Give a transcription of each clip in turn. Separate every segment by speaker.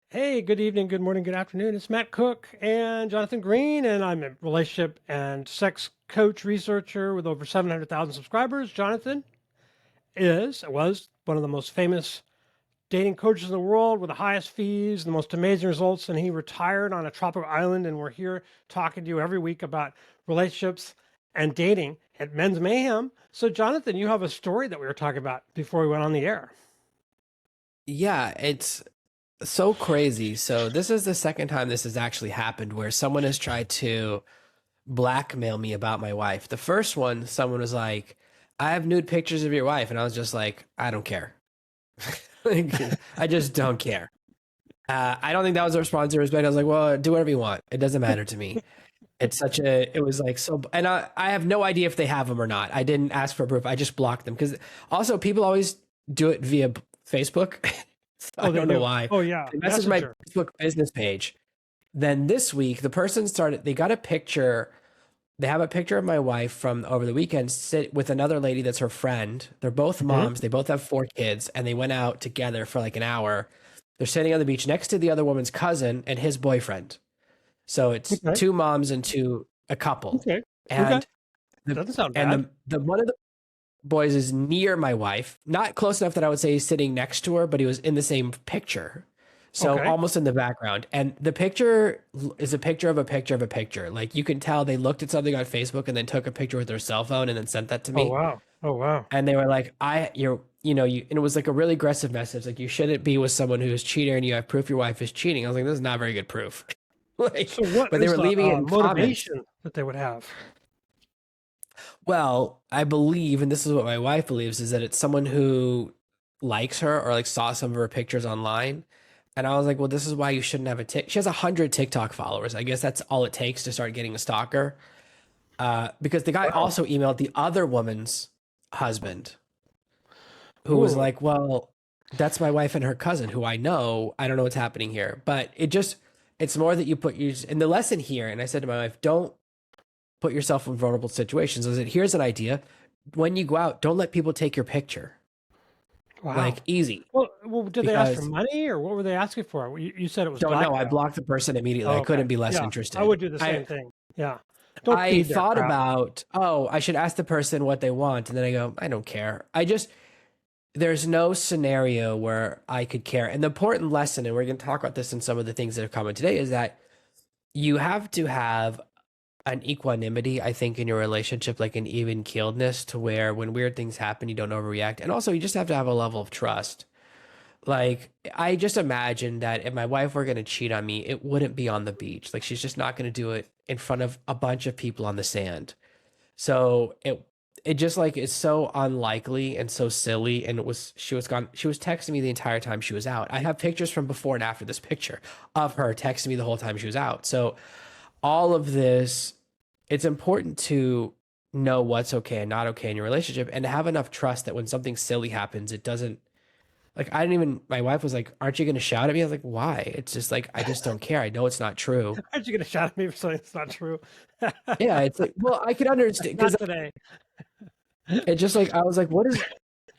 Speaker 1: Hey, good evening, good morning, good afternoon. It's Matt Cook and Jonathan Green, and I'm a relationship and sex coach researcher with over 700,000 subscribers. Jonathan was one of the most famous dating coaches in the world with the highest fees, the most amazing results, and he retired on a tropical island. And we're here talking to you every week about relationships and dating at Men's Mayhem. So, Jonathan, you have a story that we were talking about before we went on the air.
Speaker 2: Yeah, it's so crazy. So this is the second time this has actually happened where someone has tried to blackmail me about my wife. The first one, someone was like, "I have nude pictures of your wife," and I was just like, "I don't care. Like, I just don't care." I don't think that was a response to respect. I was like, "Well, do whatever you want. It doesn't matter to me." It was like so, and I have no idea if they have them or not. I didn't ask for proof. I just blocked them because also people always do it via Facebook. I
Speaker 1: Oh, they
Speaker 2: don't know
Speaker 1: do.
Speaker 2: why.
Speaker 1: Oh, yeah.
Speaker 2: They messaged my
Speaker 1: Messenger.
Speaker 2: Facebook business page. Then this week, the person started, they got a picture. They have a picture of my wife from over the weekend sit with another lady that's her friend. They're both
Speaker 1: Mhm.
Speaker 2: moms. They both have 4 kids, and they went out together for like an hour. They're sitting on the beach next to the other woman's cousin and his boyfriend. So it's
Speaker 1: Okay.
Speaker 2: two moms and a couple.
Speaker 1: Okay. Okay.
Speaker 2: And the
Speaker 1: Doesn't sound
Speaker 2: and
Speaker 1: bad.
Speaker 2: the one of the boys is near my wife, not close enough that I would say he's sitting next to her, but he was in the same picture. So
Speaker 1: Okay.
Speaker 2: almost in the background. And the picture is a picture of a picture of a picture. Like you can tell they looked at something on Facebook and then took a picture with their cell phone and then sent that to
Speaker 1: Oh,
Speaker 2: me.
Speaker 1: wow. Oh, wow.
Speaker 2: And they were like, and it was like a really aggressive message. Like, you shouldn't be with someone who is cheating and you have proof your wife is cheating. I was like, this is not very good proof.
Speaker 1: So
Speaker 2: Like,
Speaker 1: what
Speaker 2: but they
Speaker 1: is
Speaker 2: were
Speaker 1: the
Speaker 2: leaving it in comments.
Speaker 1: motivation that they would have?
Speaker 2: Well, I believe, and this is what my wife believes, is that it's someone who likes her or like saw some of her pictures online. And I was like, well, this is why you shouldn't have a tick. She has 100 TikTok followers. I guess that's all it takes to start getting a stalker. Because the guy
Speaker 1: Wow.
Speaker 2: also emailed the other woman's husband, who was
Speaker 1: Ooh.
Speaker 2: like, well, that's my wife and her cousin who I know. I don't know what's happening here. But it's more that you put you in the lesson here. And I said to my wife, don't put yourself in vulnerable situations. I said, here's an idea. When you go out, don't let people take your picture.
Speaker 1: Wow.
Speaker 2: Like, easy.
Speaker 1: Well, did they ask for
Speaker 2: Because
Speaker 1: money or what were they asking for? Well, you said it was
Speaker 2: don't know. I
Speaker 1: blackmail.
Speaker 2: blocked the person immediately.
Speaker 1: Oh,
Speaker 2: I
Speaker 1: okay.
Speaker 2: couldn't be less
Speaker 1: Yeah. I
Speaker 2: interested.
Speaker 1: would do the
Speaker 2: I
Speaker 1: same thing. Yeah. Don't
Speaker 2: I
Speaker 1: feed their
Speaker 2: thought
Speaker 1: crap.
Speaker 2: about, oh, I should ask the person what they want. And then I go, I don't care. There's no scenario where I could care. And the important lesson, and we're going to talk about this in some of the things that are coming today, is that you have to have an equanimity, I think, in your relationship, like an even keeledness to where when weird things happen, you don't overreact. And also, you just have to have a level of trust. Like, I just imagine that if my wife were going to cheat on me, it wouldn't be on the beach. Like, she's just not going to do it in front of a bunch of people on the sand. So it just like is so unlikely and so silly. And she was texting me the entire time she was out. I have pictures from before and after this picture of her texting me the whole time she was out. So all of this, it's important to know what's okay and not okay in your relationship and to have enough trust that when something silly happens, it doesn't like I didn't even my wife was like, "Aren't you going to shout at me?" I was like, "Why?" It's just like I just don't care. I know it's not true.
Speaker 1: Aren't you going to shout at me for something that's not true?
Speaker 2: Yeah, it's like, well, I could understand because
Speaker 1: Not today.
Speaker 2: it's just like I was like, "What is?"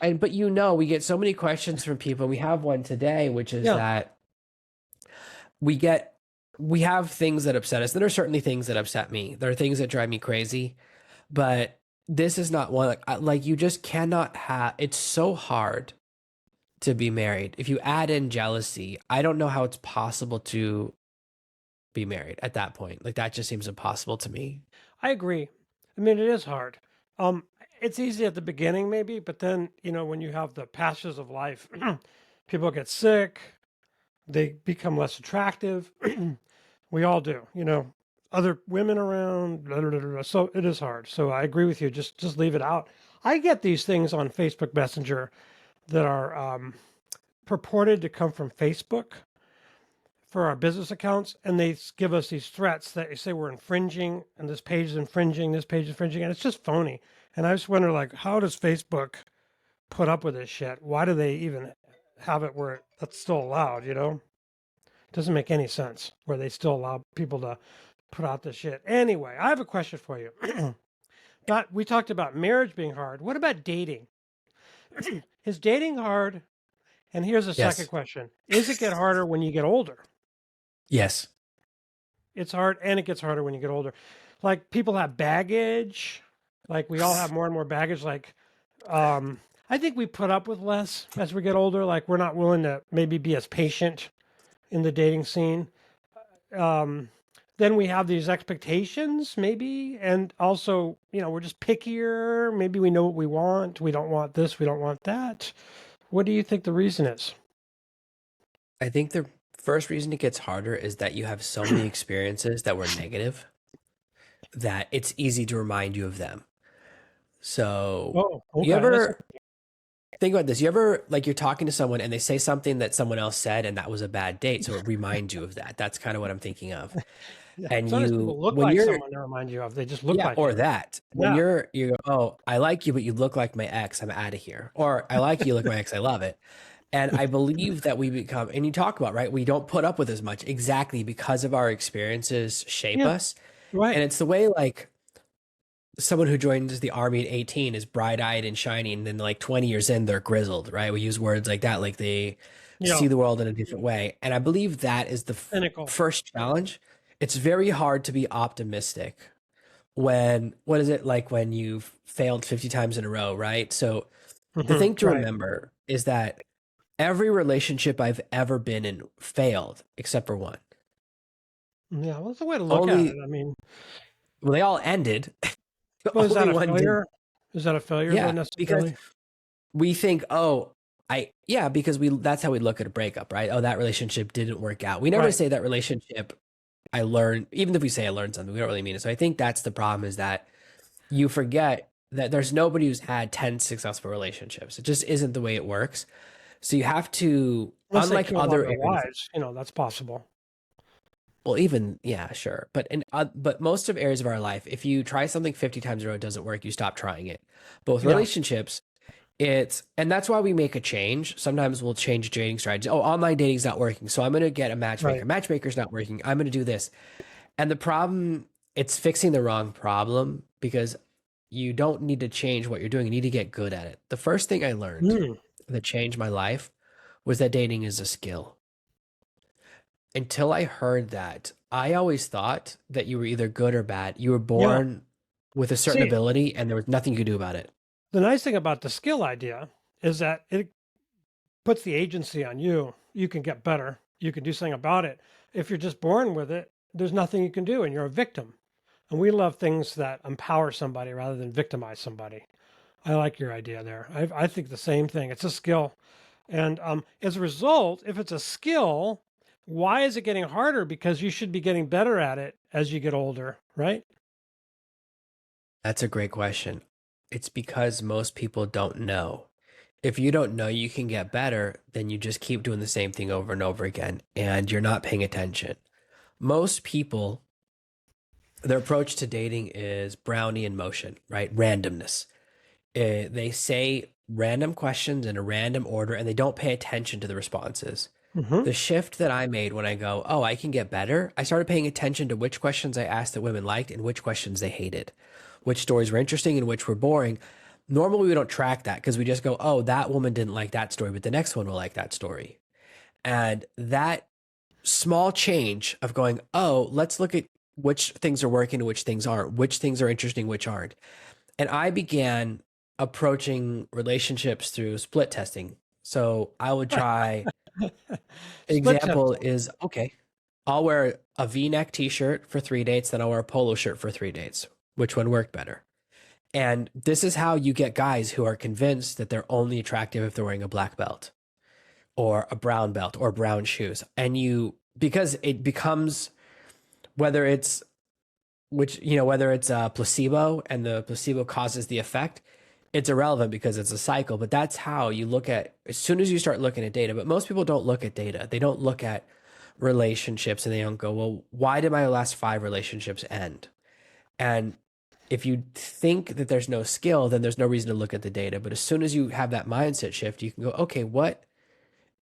Speaker 2: And but we get so many questions from people. We have one today, which is
Speaker 1: Yeah.
Speaker 2: that we get we have things that upset us. There are certainly things that upset me. There are things that drive me crazy, but this is not one. Like you just cannot have. It's so hard to be married. If you add in jealousy, I don't know how it's possible to be married at that point. Like that just seems impossible to me.
Speaker 1: I agree. I mean, it is hard. Um, it's easy at the beginning, maybe, but then, when you have the passions of life, people get sick, they become less attractive. We all do, other women around, blah, blah, blah, blah. So it is hard. So I agree with you. Just leave it out. I get these things on Facebook Messenger that are purported to come from Facebook for our business accounts, and they give us these threats that they say we're infringing, and this page is infringing, this page is infringing, and it's just phony. And I just wonder, like, how does Facebook put up with this shit? Why do they even have it where that's still allowed? It doesn't make any sense where they still allow people to put out this shit. Anyway, I have a question for you. But we talked about marriage being hard. What about dating? Is dating hard? And here's a second
Speaker 2: Yes.
Speaker 1: question. Is it get harder when you get older?
Speaker 2: Yes.
Speaker 1: It's hard and it gets harder when you get older. Like people have baggage, like we all have more and more baggage. Like um I think we put up with less as we get older. Like we're not willing to maybe be as patient in the dating scene. Um then we have these expectations maybe, and also, we're just pickier. Maybe we know what we want. We don't want this, we don't want that. What do you think the reason is?
Speaker 2: I think the first reason it gets harder is that you have so many experiences that were negative that it's easy to remind you of them. So,
Speaker 1: Oh,
Speaker 2: you
Speaker 1: okay. That's
Speaker 2: ever think about this? You ever, like, you're talking to someone and they say something that someone else said and that was a bad date, so it reminds you of that. That's kind of what I'm thinking of.
Speaker 1: yeah.
Speaker 2: And
Speaker 1: Sometimes
Speaker 2: you,
Speaker 1: people look
Speaker 2: when
Speaker 1: like
Speaker 2: you're,
Speaker 1: someone they remind you of. They just look
Speaker 2: yeah,
Speaker 1: like
Speaker 2: or
Speaker 1: you.
Speaker 2: that, when
Speaker 1: Yeah.
Speaker 2: you go, oh, I like you, but you look like my ex, I'm out of here. Or I like you, look like my ex, I love it. And I believe that we become, and you talk about, right? We don't put up with as much exactly because of our experiences shape
Speaker 1: Yeah.
Speaker 2: us.
Speaker 1: Right.
Speaker 2: And it's the way, like, someone who joins the army at 18 is bright-eyed and shining, and then like 20 years in they're grizzled, right? We use words like that, like they
Speaker 1: Yeah.
Speaker 2: see the world in a different way. And I believe that is the
Speaker 1: Cynical.
Speaker 2: first challenge. It's very hard to be optimistic when, what is it like when you've failed 50 times in a row, right? So the thing to
Speaker 1: Right.
Speaker 2: remember is that every relationship I've ever been in failed except for one.
Speaker 1: Yeah. Well, that's a way to look at it.
Speaker 2: Only,
Speaker 1: I mean,
Speaker 2: well, they all ended.
Speaker 1: but is that
Speaker 2: Only
Speaker 1: a
Speaker 2: one did.
Speaker 1: failure? Is that a failure though
Speaker 2: Yeah, because
Speaker 1: necessarily?
Speaker 2: we think, oh, yeah, because that's how we look at a breakup, right? Oh, that relationship didn't work out. We never
Speaker 1: Right.
Speaker 2: say that relationship I learned, even if we say I learned something, we don't really mean it. So I think that's the problem, is that you forget that there's nobody who's had 10 successful relationships. It just isn't the way it works. So you have to,
Speaker 1: Unless they
Speaker 2: unlike
Speaker 1: killed all
Speaker 2: other
Speaker 1: their
Speaker 2: areas,
Speaker 1: wives, that's possible.
Speaker 2: well, even, yeah, sure. But most of areas of our life, if you try something 50 times in a row, it doesn't work, you stop trying it. But with
Speaker 1: Yeah.
Speaker 2: relationships, and that's why we make a change. Sometimes we'll change dating strategies. Oh, online dating's not working, so I'm going to get a matchmaker.
Speaker 1: Right.
Speaker 2: Matchmaker's not working, I'm going to do this. And the problem, it's fixing the wrong problem, because you don't need to change what you're doing. You need to get good at it. The first thing I learned
Speaker 1: Hmm.
Speaker 2: that changed my life was that dating is a skill. Until I heard that, I always thought that you were either good or bad. You were
Speaker 1: Yeah.
Speaker 2: born with a certain
Speaker 1: See,
Speaker 2: ability and there was nothing you could do about it.
Speaker 1: the nice thing about the skill idea is that it puts the agency on you. You can get better. You can do something about it. If you're just born with it, there's nothing you can do, and you're a victim. And we love things that empower somebody rather than victimize somebody. I like your idea there. I think the same thing. It's a skill. And as a result, if it's a skill, why is it getting harder? Because you should be getting better at it as you get older, right?
Speaker 2: That's a great question. It's because most people don't know. If you don't know you can get better, then you just keep doing the same thing over and over again, and you're not paying attention. Most people, their approach to dating is Brownian motion, right? Randomness. They say random questions in a random order and they don't pay attention to the responses.
Speaker 1: Hmm.
Speaker 2: The shift that I made when I go, oh, I can get better, I started paying attention to which questions I asked that women liked and which questions they hated, which stories were interesting and which were boring. Normally, we don't track that because we just go, oh, that woman didn't like that story, but the next one will like that story. And that small change of going, oh, let's look at which things are working and which things aren't, which things are interesting, which aren't. And I began approaching relationships through split testing. So I would try,
Speaker 1: Split
Speaker 2: example
Speaker 1: testing.
Speaker 2: is, okay, I'll wear a V-neck t-shirt for 3 dates, then I'll wear a polo shirt for 3 dates. Which one worked better? And this is how you get guys who are convinced that they're only attractive if they're wearing a black belt or a brown belt or brown shoes. And because it becomes, whether it's whether it's a placebo and the placebo causes the effect, it's irrelevant because it's a cycle. But that's how you look at, as soon as you start looking at data. But most people don't look at data. They don't look at relationships and they don't go, well, why did my last 5 relationships end? And if you think that there's no skill, then there's no reason to look at the data. But as soon as you have that mindset shift, you can go, okay, what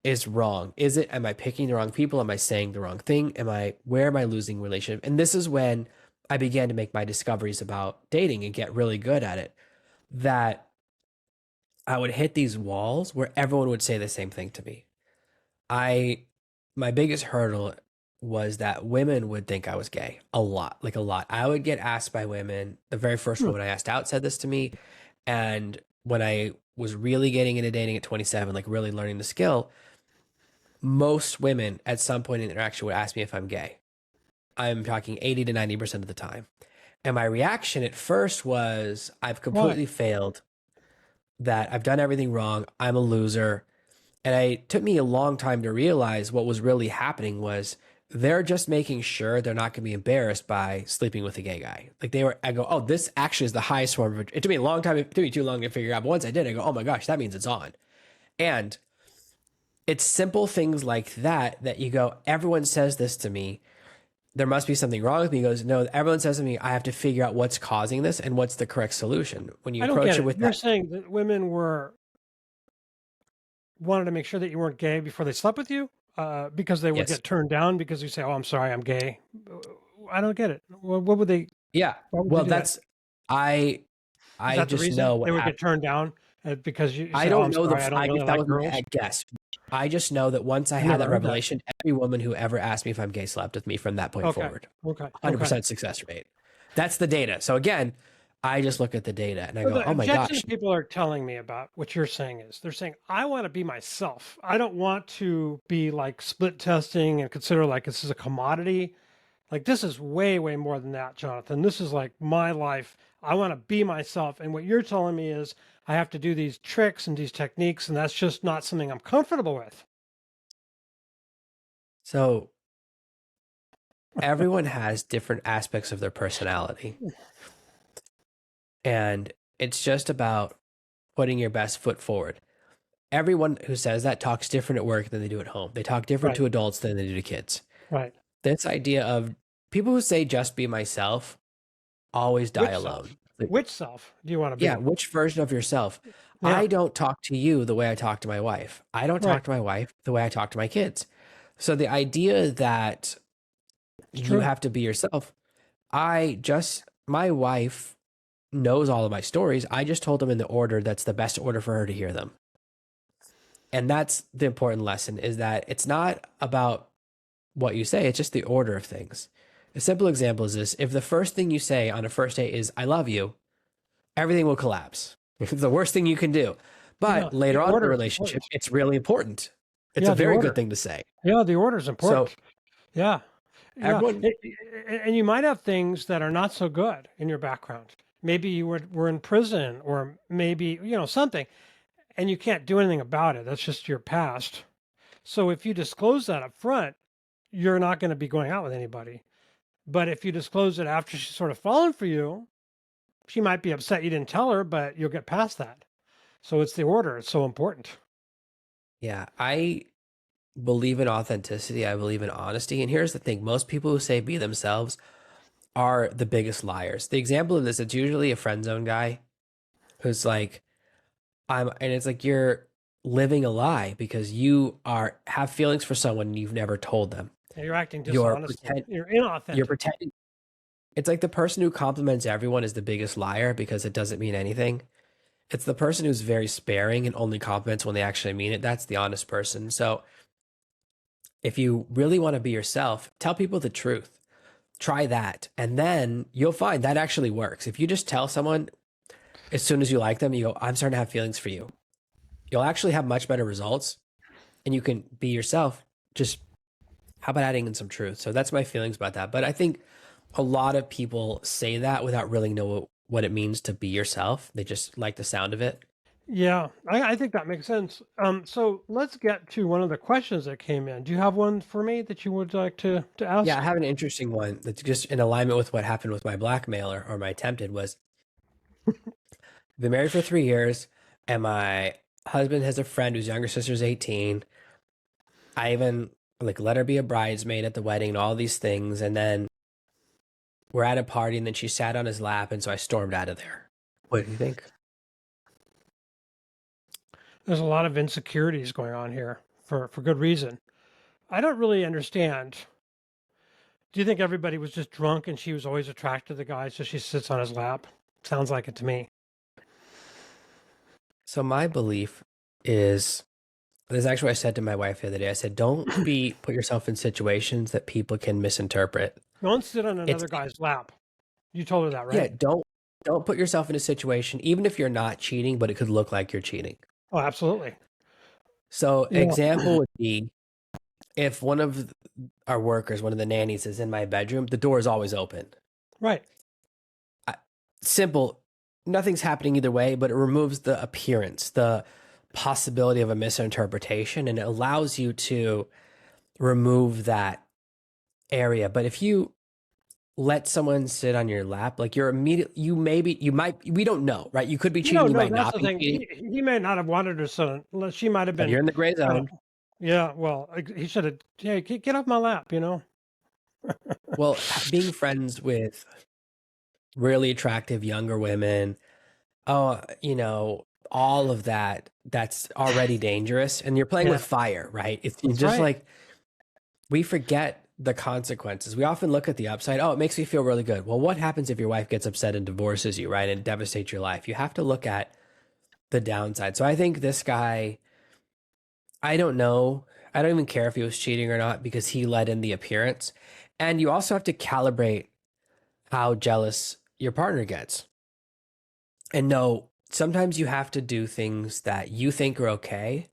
Speaker 2: is wrong? Am I picking the wrong people? Am I saying the wrong thing? Where am I losing relationship? And this is when I began to make my discoveries about dating and get really good at it. That I would hit these walls where everyone would say the same thing to me. I My biggest hurdle was that women would think I was gay a lot, like a lot. I would get asked by women. The very first
Speaker 1: Hmm.
Speaker 2: woman I asked out said this to me, and when I was really getting into dating at 27, like really learning the skill, most women at some point in interaction would ask me if I'm gay. I'm talking 80 to 90% of the time. And my reaction at first was I've
Speaker 1: Why?
Speaker 2: completely failed, that I've done everything wrong. I'm a loser. And it took me a long time to realize what was really happening was they're just making sure they're not going to be embarrassed by sleeping with a gay guy. Like I go, oh, this actually is the highest form of it. Took me a long time. It took me too long to figure out. But once I did, I go, oh my gosh, that means it's on. And it's simple things like that that you go, everyone says this to me. There must be something wrong with me. He goes, no, everyone says to me, I have to figure out what's causing this and what's the correct solution. When you
Speaker 1: I don't
Speaker 2: approach
Speaker 1: get
Speaker 2: it
Speaker 1: it.
Speaker 2: with
Speaker 1: You're
Speaker 2: that,
Speaker 1: saying that women were wanted to make sure that you weren't gay before they slept with you, because they would
Speaker 2: yes.
Speaker 1: get turned down because you say, "Oh, I'm sorry, I'm gay." I don't get it. What would they?
Speaker 2: Yeah.
Speaker 1: Why would they
Speaker 2: Well,
Speaker 1: do that?
Speaker 2: that's, I,
Speaker 1: Is
Speaker 2: I
Speaker 1: that the
Speaker 2: just
Speaker 1: reason
Speaker 2: know what
Speaker 1: they would
Speaker 2: happened.
Speaker 1: get turned down because you
Speaker 2: I
Speaker 1: say, "Oh,
Speaker 2: don't
Speaker 1: I'm
Speaker 2: know
Speaker 1: sorry, I don't
Speaker 2: I
Speaker 1: really
Speaker 2: guess that
Speaker 1: like
Speaker 2: was my
Speaker 1: girls."
Speaker 2: guess. I just know that once I
Speaker 1: I've
Speaker 2: had
Speaker 1: never
Speaker 2: that
Speaker 1: heard that.
Speaker 2: revelation, every woman who ever asked me if I'm gay slept with me from that point
Speaker 1: Okay,
Speaker 2: forward.
Speaker 1: okay, okay.
Speaker 2: 100% success rate. That's the data. So again, I just look at the data and I
Speaker 1: So
Speaker 2: go,
Speaker 1: the
Speaker 2: oh my
Speaker 1: objection
Speaker 2: gosh.
Speaker 1: that people are telling me about what you're saying is they're saying, I want to be myself. I don't want to be like split testing and consider like this is a commodity. Like this is way, way more than that, Jonathan. This is like my life. I want to be myself. And what you're telling me is I have to do these tricks and these techniques, and that's just not something I'm comfortable with.
Speaker 2: So everyone has different aspects of their personality. And it's just about putting your best foot forward. Everyone who says that talks different at work than they do at home. They talk different
Speaker 1: Right,
Speaker 2: to adults than they do to kids.
Speaker 1: right.
Speaker 2: This idea of people who say just be myself always die
Speaker 1: Which self?
Speaker 2: alone. Like,
Speaker 1: Which self do you want to
Speaker 2: yeah,
Speaker 1: be?
Speaker 2: which version of yourself?
Speaker 1: Yeah,
Speaker 2: I don't talk to you the way I talk to my wife. I don't
Speaker 1: right.
Speaker 2: talk to my wife the way I talk to my kids. So the idea that
Speaker 1: It's
Speaker 2: you
Speaker 1: true.
Speaker 2: have to be yourself, my wife knows all of my stories. I just told them in the order that's the best order for her to hear them. And that's the important lesson, is that it's not about what you say, it's just the order of things. A simple example is this: if the first thing you say on a first date is I love you, everything will collapse. It's the worst thing you can do.
Speaker 1: Yeah,
Speaker 2: But
Speaker 1: the
Speaker 2: later on in the
Speaker 1: order is
Speaker 2: relationship,
Speaker 1: important.
Speaker 2: it's really important. It's a
Speaker 1: Yeah, the
Speaker 2: very good
Speaker 1: order.
Speaker 2: thing to say.
Speaker 1: Yeah, the order is
Speaker 2: So
Speaker 1: important. Yeah. Yeah,
Speaker 2: everyone,
Speaker 1: and you might have things that are not so good in your background. Maybe you were in prison, or maybe, something, and you can't do anything about it. That's just your past. So if you disclose that up front, you're not going to be going out with anybody. But if you disclose it after she's sort of fallen for you, she might be upset you didn't tell her, but you'll get past that. So it's the order. It's so important.
Speaker 2: yeah, I believe in authenticity. I believe in honesty. And here's the thing: most people who say be themselves are the biggest liars. The example of this, it's usually a friend zone guy who's like, and it's like you're living a lie because you are have feelings for someone and you've never told them.
Speaker 1: And you're acting
Speaker 2: You're
Speaker 1: dishonestly.
Speaker 2: pretend,
Speaker 1: You're
Speaker 2: you're
Speaker 1: inauthentic.
Speaker 2: pretending. It's like the person who compliments everyone is the biggest liar because it doesn't mean anything. It's the person who's very sparing and only compliments when they actually mean it. That's the honest person. So if you really want to be yourself, tell people the truth. Try that. And then you'll find that actually works. If you just tell someone as soon as you like them, you go, I'm starting to have feelings for you, you'll actually have much better results and you can be yourself. Just how about adding in some truth? So that's my feelings about that. But I think a lot of people say that without really know what it means to be yourself. They just like the sound of it.
Speaker 1: Yeah, I think that makes sense. So let's get to one of the questions that came in. Do you have one for me that you would like to
Speaker 2: Yeah, I
Speaker 1: ask?
Speaker 2: have an interesting one that's just in alignment with what happened with my blackmailer or my attempted was been married for 3 years and my husband has a friend whose younger sister's 18. I even like let her be a bridesmaid at the wedding and all these things. And then we're at a party and then she sat on his lap. And so I stormed out of there. What do you think?
Speaker 1: There's a lot of insecurities going on here for good reason. I don't really understand. Do you think everybody was just drunk and she was always attracted to the guy, so she sits on his lap? Sounds like it to me.
Speaker 2: So my belief is this is actually what I said to my wife the other day. I said, don't put yourself in situations that people can misinterpret.
Speaker 1: Don't sit on
Speaker 2: It's
Speaker 1: another guy's lap. You told her that,
Speaker 2: yeah,
Speaker 1: right?
Speaker 2: don't put yourself in a situation, even if you're not cheating, but it could look like you're cheating.
Speaker 1: Oh, absolutely.
Speaker 2: So
Speaker 1: Yeah.
Speaker 2: example would be if one of our workers, one of the nannies is in my bedroom, the door is always open.
Speaker 1: Right.
Speaker 2: I, simple, nothing's happening either way, but it removes the appearance, the possibility of a misinterpretation, and it allows you to remove that area. But if you let someone sit on your lap, like you're immediately, you might, we don't know, right? You could be cheating, you
Speaker 1: No,
Speaker 2: might
Speaker 1: that's
Speaker 2: not
Speaker 1: the
Speaker 2: be
Speaker 1: thing.
Speaker 2: cheating,
Speaker 1: He may not have wanted her son. She might have
Speaker 2: but
Speaker 1: been
Speaker 2: you're in the gray
Speaker 1: kind of,
Speaker 2: zone.
Speaker 1: yeah, well, he should have, hey, get off my lap, you know?
Speaker 2: Well, being friends with really attractive younger women, all of that, that's already dangerous. And you're playing
Speaker 1: Yeah,
Speaker 2: with fire, right? It's
Speaker 1: that's
Speaker 2: just
Speaker 1: right.
Speaker 2: like, we forget the consequences. We often look at the upside. Oh, it makes me feel really good. Well, what happens if your wife gets upset and divorces you, right? And devastates your life? You have to look at the downside. So I think this guy, I don't know. I don't even care if he was cheating or not because he let in the appearance. And you also have to calibrate how jealous your partner gets. And no, sometimes you have to do things that you think are okay,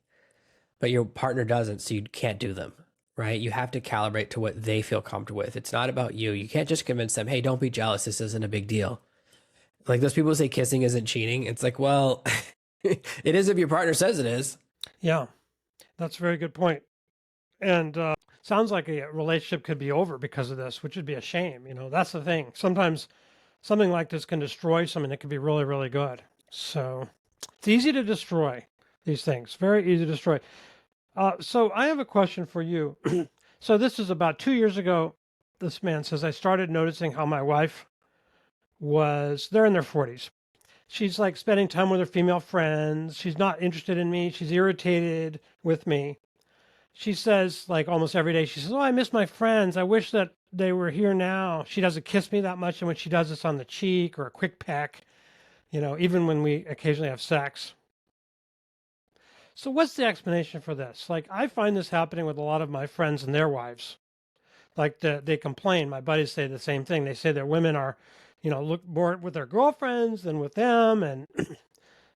Speaker 2: but your partner doesn't, so you can't do them, right? You have to calibrate to what they feel comfortable with. It's not about you. You can't just convince them, hey, don't be jealous. This isn't a big deal. Like those people who say kissing isn't cheating. It's like, well, it is if your partner says it is.
Speaker 1: Yeah, that's a very good point. And sounds like a relationship could be over because of this, which would be a shame. That's the thing. Sometimes something like this can destroy something that can be really, really good. So it's easy to destroy these things. Very easy to destroy. So I have a question for you. So this is about 2 years ago. This man says, I started noticing how my wife they're in their 40s. She's like spending time with her female friends. She's not interested in me. She's irritated with me. She says, like almost every day, she says, oh, I miss my friends. I wish that they were here now. She doesn't kiss me that much. And when she does this on the cheek or a quick peck, even when we occasionally have sex. So what's the explanation for this? Like, I find this happening with a lot of my friends and their wives. Like they complain. My buddies say the same thing. They say their women are, look more with their girlfriends than with them, and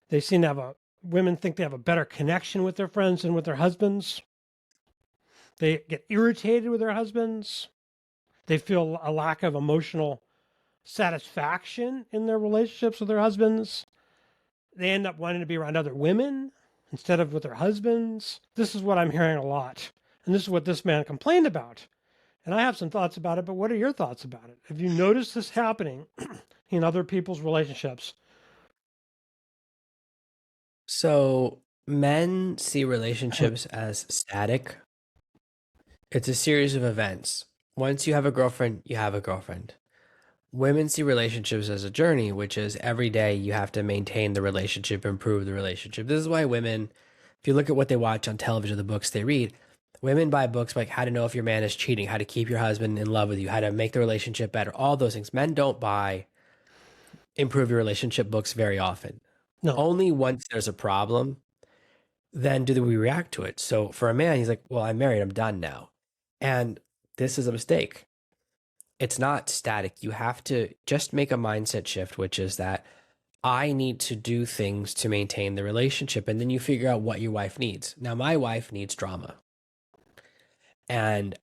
Speaker 1: they seem to women think they have a better connection with their friends than with their husbands. They get irritated with their husbands. They feel a lack of emotional satisfaction in their relationships with their husbands. They end up wanting to be around other women instead of with their husbands. This is what I'm hearing a lot. And this is what this man complained about. And I have some thoughts about it, but what are your thoughts about it? Have you noticed this happening in other people's relationships?
Speaker 2: So men see relationships as static. It's a series of events. Once you have a girlfriend, you have a girlfriend. Women see relationships as a journey, which is every day you have to maintain the relationship, improve the relationship. This is why women, if you look at what they watch on television, the books they read, women buy books like how to know if your man is cheating, how to keep your husband in love with you, how to make the relationship better, all those things. Men don't buy improve your relationship books very often.
Speaker 1: No.
Speaker 2: Only once there's a problem, then do we react to it. So for a man, he's like, well, I'm married, I'm done now. And this is a mistake. It's not static. You have to just make a mindset shift, which is that I need to do things to maintain the relationship. And then you figure out what your wife needs. Now, my wife needs drama. And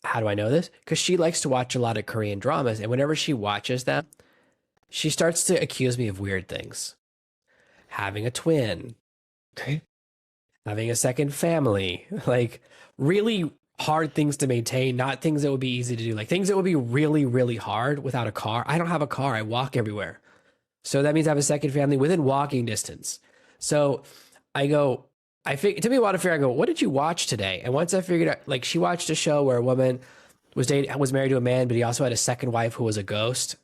Speaker 2: how do I know this? Because she likes to watch a lot of Korean dramas. And whenever she watches them, she starts to accuse me of weird things. Having a twin, having a second family, like really hard things to maintain, not things that would be easy to do, like things that would be really, really hard without a car. I don't have a car. I walk everywhere. So that means I have a second family within walking distance. So I go, it took me a while to figure out, I go, what did you watch today? And once I figured out, like she watched a show where a woman was married to a man, but he also had a second wife who was a ghost.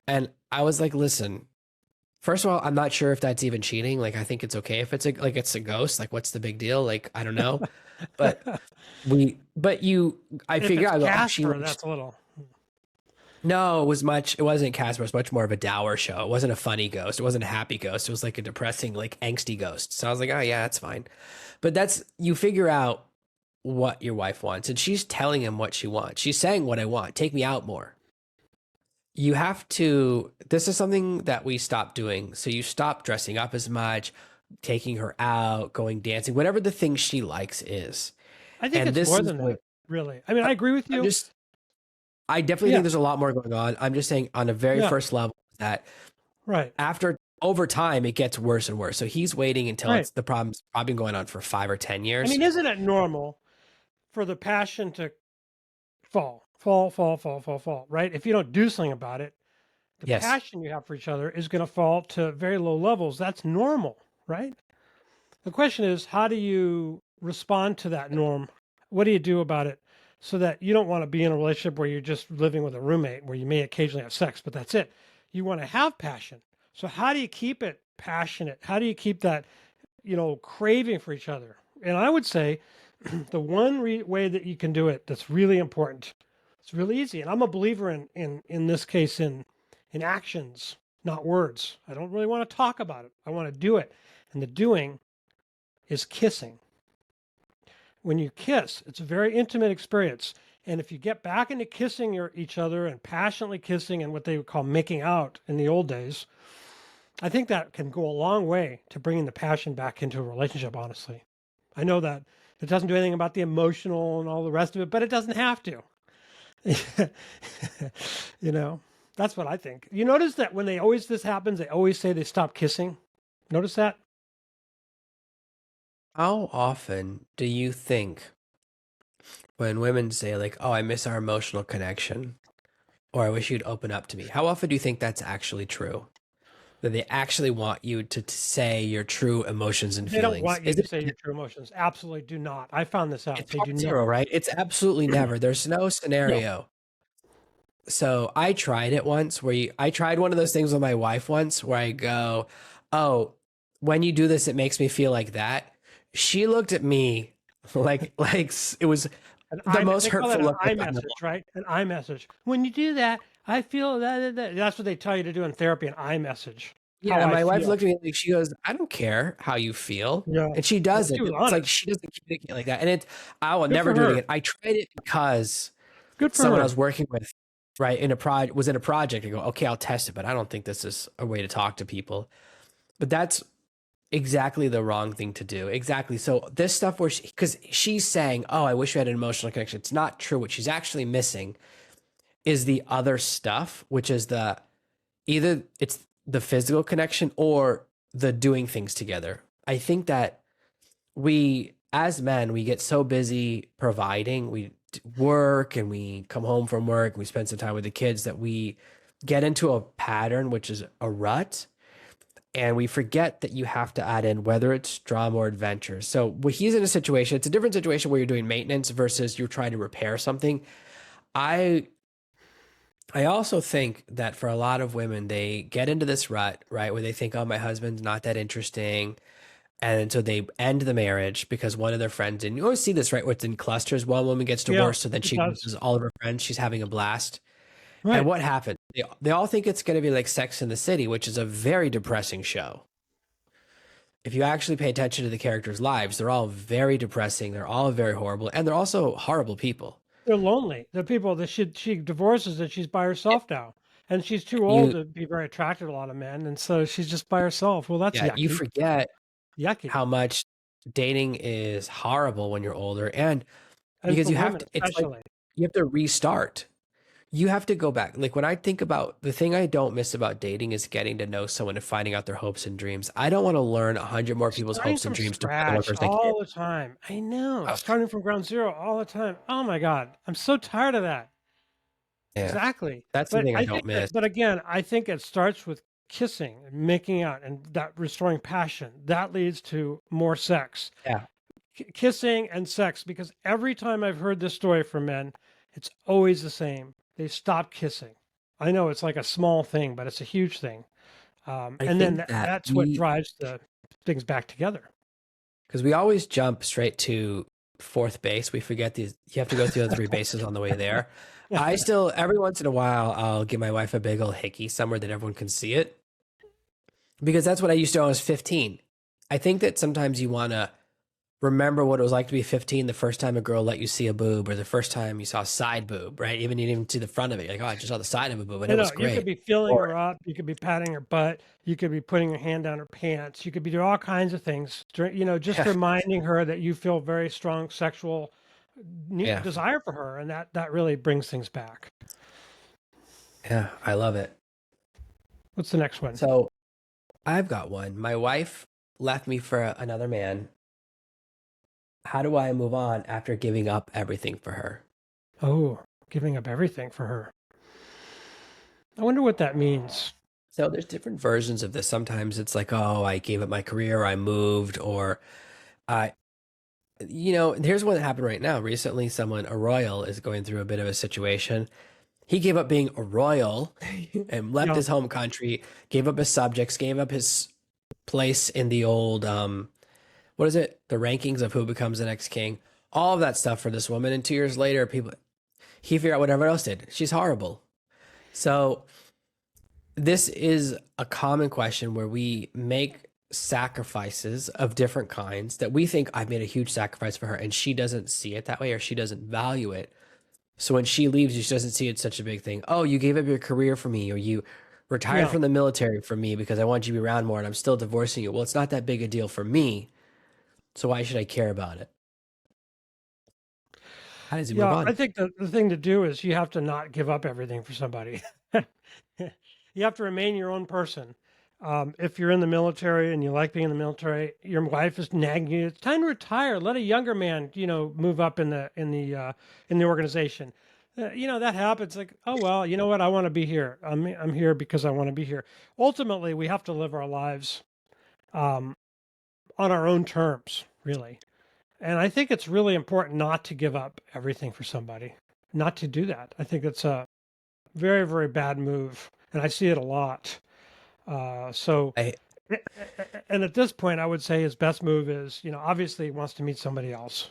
Speaker 2: And I was like, listen, first of all, I'm not sure if that's even cheating. Like, I think it's okay if it's a ghost. Like, what's the big deal? Like, I don't know. But I
Speaker 1: If
Speaker 2: figure
Speaker 1: it's
Speaker 2: out, I go, oh, she
Speaker 1: Casper,
Speaker 2: likes,
Speaker 1: that's a little.
Speaker 2: No, it wasn't Casper. It was much more of a dour show. It wasn't a funny ghost. It wasn't a happy ghost. It was like a depressing, like angsty ghost. So I was like, oh yeah, that's fine. But you figure out what your wife wants, and she's telling him what she wants. She's saying what I want. Take me out more. You have to, this is something that we stopped doing. So you stop dressing up as much, taking her out, going dancing, whatever the thing she likes is.
Speaker 1: I think
Speaker 2: And
Speaker 1: it's
Speaker 2: this
Speaker 1: more
Speaker 2: is
Speaker 1: than
Speaker 2: what
Speaker 1: that, really. I mean, I agree with
Speaker 2: I'm
Speaker 1: you.
Speaker 2: just, I definitely
Speaker 1: Yeah,
Speaker 2: think there's a lot more going on. I'm just saying on a very
Speaker 1: yeah,
Speaker 2: first level that
Speaker 1: right,
Speaker 2: after over time it gets worse and worse. So he's waiting until
Speaker 1: right.
Speaker 2: it's the problem's probably going on for 5 or 10 years.
Speaker 1: I mean, isn't it normal for the passion to fall, fall, fall, fall, fall, fall, right? If you don't do something about it, the
Speaker 2: Yes.
Speaker 1: passion you have for each other is going to fall to very low levels. That's normal, right? The question is, how do you respond to that norm? What do you do about it so that you don't want to be in a relationship where you're just living with a roommate where you may occasionally have sex, but that's it. You want to have passion. So how do you keep it passionate? How do you keep that, craving for each other? And I would say the one way that you can do it that's really important, it's really easy. And I'm a believer in this case in actions, not words. I don't really want to talk about it. I want to do it. And the doing is kissing. When you kiss, it's a very intimate experience. And if you get back into kissing each other and passionately kissing and what they would call making out in the old days, I think that can go a long way to bringing the passion back into a relationship, honestly. I know that it doesn't do anything about the emotional and all the rest of it, but it doesn't have to. you know, that's what I think. You notice that when this happens, they always say they stop kissing. Notice that?
Speaker 2: How often do you think when women say like, "Oh, I miss our emotional connection," or "I wish you'd open up to me"? How often do you think that's actually true? That they actually want you to say your true emotions and
Speaker 1: They don't
Speaker 2: feelings?
Speaker 1: want you
Speaker 2: Is
Speaker 1: to
Speaker 2: it
Speaker 1: say your true emotions. Absolutely do not. I found this out.
Speaker 2: it's
Speaker 1: They do
Speaker 2: hard
Speaker 1: not.
Speaker 2: zero, right? It's absolutely never. There's no
Speaker 1: No.
Speaker 2: scenario. So I tried it once I tried one of those things with my wife once where I go, "Oh, when you do this, it makes me feel like that." She looked at me it was the most
Speaker 1: They call that
Speaker 2: hurtful
Speaker 1: an
Speaker 2: look I've gotten in a
Speaker 1: iMessage, right? An iMessage. When you do that, I feel that. That's what they tell you to do in therapy, an iMessage. How
Speaker 2: Yeah, and
Speaker 1: I
Speaker 2: my wife
Speaker 1: feel.
Speaker 2: looked at me like she goes, "I don't care how you feel."
Speaker 1: Yeah.
Speaker 2: And she
Speaker 1: Yeah,
Speaker 2: doesn't.
Speaker 1: she was
Speaker 2: It's like
Speaker 1: honest.
Speaker 2: she doesn't communicate like that. And I will
Speaker 1: Good
Speaker 2: never
Speaker 1: for
Speaker 2: do it
Speaker 1: her.
Speaker 2: again. I tried it because
Speaker 1: Good for
Speaker 2: someone I
Speaker 1: her.
Speaker 2: was working with, right, was in a project. I go, "Okay, I'll test it, but I don't think this is a way to talk to people." But that's exactly the wrong thing to do. Exactly. So this stuff because she's saying, "Oh, I wish we had an emotional connection." It's not true. What she's actually missing is the other stuff, which is either it's the physical connection or the doing things together. I think that as men, we get so busy providing, we work and we come home from work, and we spend some time with the kids that we get into a pattern, which is a rut. And we forget that you have to add in whether it's drama or adventure. So when he's in a situation, it's a different situation where you're doing maintenance versus you're trying to repair something. I I also think that for a lot of women, they get into this rut, right, where they think, "Oh, my husband's not that interesting." And so they end the marriage because one of their friends, and you always see this, right, where it's in clusters. One woman gets
Speaker 1: Yeah,
Speaker 2: divorced, so then
Speaker 1: it
Speaker 2: she
Speaker 1: does.
Speaker 2: loses all of her friends. She's having a blast. And
Speaker 1: Right.
Speaker 2: what happens? They all think it's going to be like Sex in the City, which is a very depressing show. If you actually pay attention to the characters' lives, they're all very depressing. They're all very horrible, and they're also horrible people.
Speaker 1: They're lonely. The people that she divorces and she's by herself now. And she's too old
Speaker 2: You,
Speaker 1: to be very attracted to a lot of men. And so she's just by herself. Well, that's
Speaker 2: yeah, you
Speaker 1: yucky.
Speaker 2: forget
Speaker 1: Yucky.
Speaker 2: how much dating is horrible when you're older, and
Speaker 1: And
Speaker 2: because
Speaker 1: for
Speaker 2: you have
Speaker 1: women
Speaker 2: to, it's like
Speaker 1: especially.
Speaker 2: you have to restart. You have to go back. Like when I think about the thing I don't miss about dating is getting to know someone and finding out their hopes and dreams. I don't want to learn 100 more people's
Speaker 1: Starting
Speaker 2: hopes and
Speaker 1: from
Speaker 2: dreams to find the one
Speaker 1: scratch
Speaker 2: person I can.
Speaker 1: all the time. I know.
Speaker 2: Ugh,
Speaker 1: Starting from ground zero all the time. Oh my God. I'm so tired of that.
Speaker 2: yeah,
Speaker 1: Exactly.
Speaker 2: that's the
Speaker 1: But
Speaker 2: thing I
Speaker 1: I
Speaker 2: don't
Speaker 1: think
Speaker 2: miss.
Speaker 1: that, but again, I think it starts with kissing and making out and that restoring passion. That leads to more sex.
Speaker 2: Yeah,
Speaker 1: Kissing and sex, because every time I've heard this story from men, it's always the same. They stop kissing. I know it's like a small thing, but it's a huge thing.
Speaker 2: I
Speaker 1: And then
Speaker 2: think that
Speaker 1: that's what drives the things back together.
Speaker 2: because we always jump straight to fourth base. We forget these. You have to go through the three bases on the way there. I still, every once in a while, I'll give my wife a big old hickey somewhere that everyone can see it, because that's what I used to do when I was 15. I think that sometimes you want to remember what it was like to be 15 the first time a girl let you see a boob, or the first time you saw a side boob, right? Even you didn't even see the front of it. You're like, oh, I just saw the side of a boob and
Speaker 1: You
Speaker 2: it
Speaker 1: know,
Speaker 2: was
Speaker 1: you could
Speaker 2: great.
Speaker 1: be feeling
Speaker 2: Or
Speaker 1: her up, you could be patting her butt, you could be putting your hand down her pants, you could be doing all kinds of things, just
Speaker 2: yeah,
Speaker 1: reminding her that you feel very strong sexual
Speaker 2: yeah,
Speaker 1: desire for her, and that really brings things back.
Speaker 2: yeah, I love it.
Speaker 1: What's the next one?
Speaker 2: So I've got one. My wife left me for another man. How do I move on after giving up everything for her?
Speaker 1: Oh, giving up everything for her. I wonder what that means.
Speaker 2: So there's different versions of this. Sometimes it's like, oh, I gave up my career, I moved, or I, here's what happened right now. Recently, a royal is going through a bit of a situation. He gave up being a royal and left
Speaker 1: Yeah,
Speaker 2: his home country, gave up his subjects, gave up his place in the old, what is it? The rankings of who becomes the next king. All of that stuff for this woman. And 2 years later, he figured out what everyone else did. She's horrible. So this is a common question where we make sacrifices of different kinds that we think I've made a huge sacrifice for her, and she doesn't see it that way, or she doesn't value it. So when she leaves, she doesn't see it such a big thing. Oh, you gave up your career for me, or you retired
Speaker 1: yeah.
Speaker 2: from the military for me because I want you to be around more and I'm still divorcing you. Well, it's not that big a deal for me. So why should I care about it? How does he move
Speaker 1: Yeah, I
Speaker 2: on?
Speaker 1: think the thing to do is you have to not give up everything for somebody. You have to remain your own person. If you're in the military and you like being in the military, your wife is nagging you. It's time to retire. Let a younger man, move up in the organization. That happens. Like, oh well, you know what? I want to be here. I'm here because I want to be here. Ultimately, we have to live our lives um, on our own terms, really. And I think it's really important not to give up everything for somebody, not to do that. I think it's a very, very bad move, and I see it a lot. So,
Speaker 2: I
Speaker 1: and at this point, I would say his best move is, obviously he wants to meet somebody else,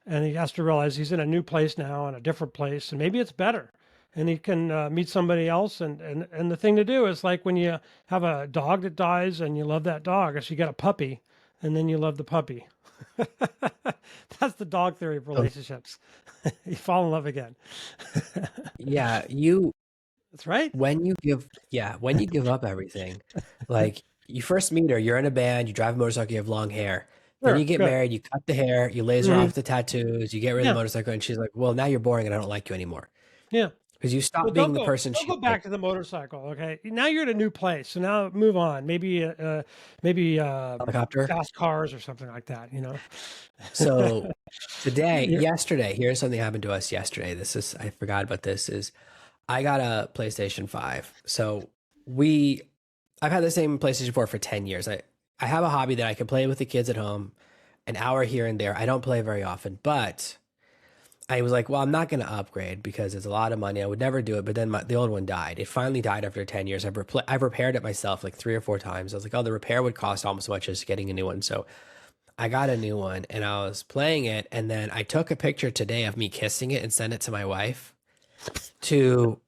Speaker 1: and he has to realize he's in a new place now, in a different place, and maybe it's better, and he can meet somebody else. And the thing to do is like when you have a dog that dies and you love that dog, or so you get a puppy, and then you love the puppy. That's the dog theory of
Speaker 2: so
Speaker 1: relationships. You fall in love again.
Speaker 2: yeah, you
Speaker 1: That's right.
Speaker 2: when you give up everything, like you first meet her, you're in a band, you drive a motorcycle, you have long hair. Then you
Speaker 1: Sure.
Speaker 2: get
Speaker 1: Good.
Speaker 2: married, you cut the hair, you laser
Speaker 1: Hmm.
Speaker 2: off the tattoos, you get rid of the
Speaker 1: Yeah.
Speaker 2: motorcycle, and she's like, "Well, now you're boring and I don't like you anymore."
Speaker 1: Yeah.
Speaker 2: Because you
Speaker 1: Well,
Speaker 2: stop being
Speaker 1: don't
Speaker 2: the
Speaker 1: go.
Speaker 2: person
Speaker 1: Don't
Speaker 2: she
Speaker 1: go
Speaker 2: like.
Speaker 1: back to the motorcycle. Okay. Now you're at a new place. So now move on. Maybe
Speaker 2: Helicopter.
Speaker 1: fast cars or something like that. You know.
Speaker 2: So
Speaker 1: Yeah.
Speaker 2: yesterday, here's something happened to us yesterday. I forgot about this, is I got a PlayStation 5. So I've had the same PlayStation 4 for 10 years. I have a hobby that I can play with the kids at home, an hour here and there. I don't play very often, but I was like, well, I'm not going to upgrade because it's a lot of money. I would never do it. But then the old one died. It finally died after 10 years. I've repaired it myself like 3 or 4 times. I was like, oh, the repair would cost almost as much as getting a new one. So I got a new one and I was playing it. And then I took a picture today of me kissing it and sent it to my wife to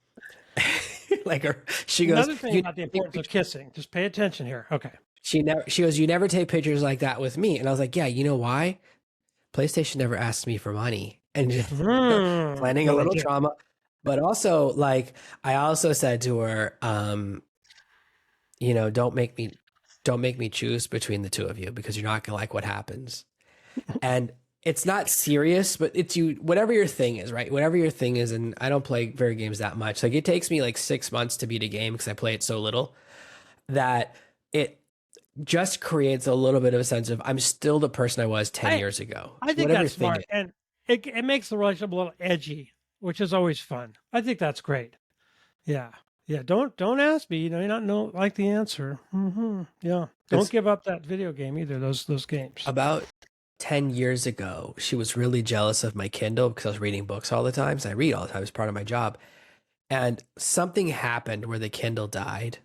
Speaker 2: like her. She goes,
Speaker 1: Another thing
Speaker 2: you
Speaker 1: about the
Speaker 2: never
Speaker 1: importance
Speaker 2: take
Speaker 1: of kissing. Just pay attention here. Okay.
Speaker 2: she goes, you never take pictures like that with me. And I was like, yeah, you know why? PlayStation never asked me for money, and just planning a
Speaker 1: Well, they
Speaker 2: little
Speaker 1: did.
Speaker 2: trauma. But also, like, I also said to her, don't make me choose between the two of you because you're not gonna like what happens. And it's not serious, but it's whatever your thing is, right? Whatever your thing is, and I don't play very games that much. Like it takes me like 6 months to beat a game because I play it so little that it just creates a little bit of a sense of I'm still the person I was 10
Speaker 1: I
Speaker 2: years ago.
Speaker 1: I
Speaker 2: So
Speaker 1: think
Speaker 2: whatever your
Speaker 1: that's
Speaker 2: thing
Speaker 1: smart,
Speaker 2: is.
Speaker 1: and it makes the relationship a little edgy, which is always fun. I think that's great. Yeah. Yeah. Don't ask me. You not know like the answer. Yeah. Don't
Speaker 2: It's
Speaker 1: give up that video game either. Those games.
Speaker 2: about 10 years ago, she was really jealous of my Kindle because I was reading books all the time. So I read all the time as part of my job. And something happened where the Kindle died.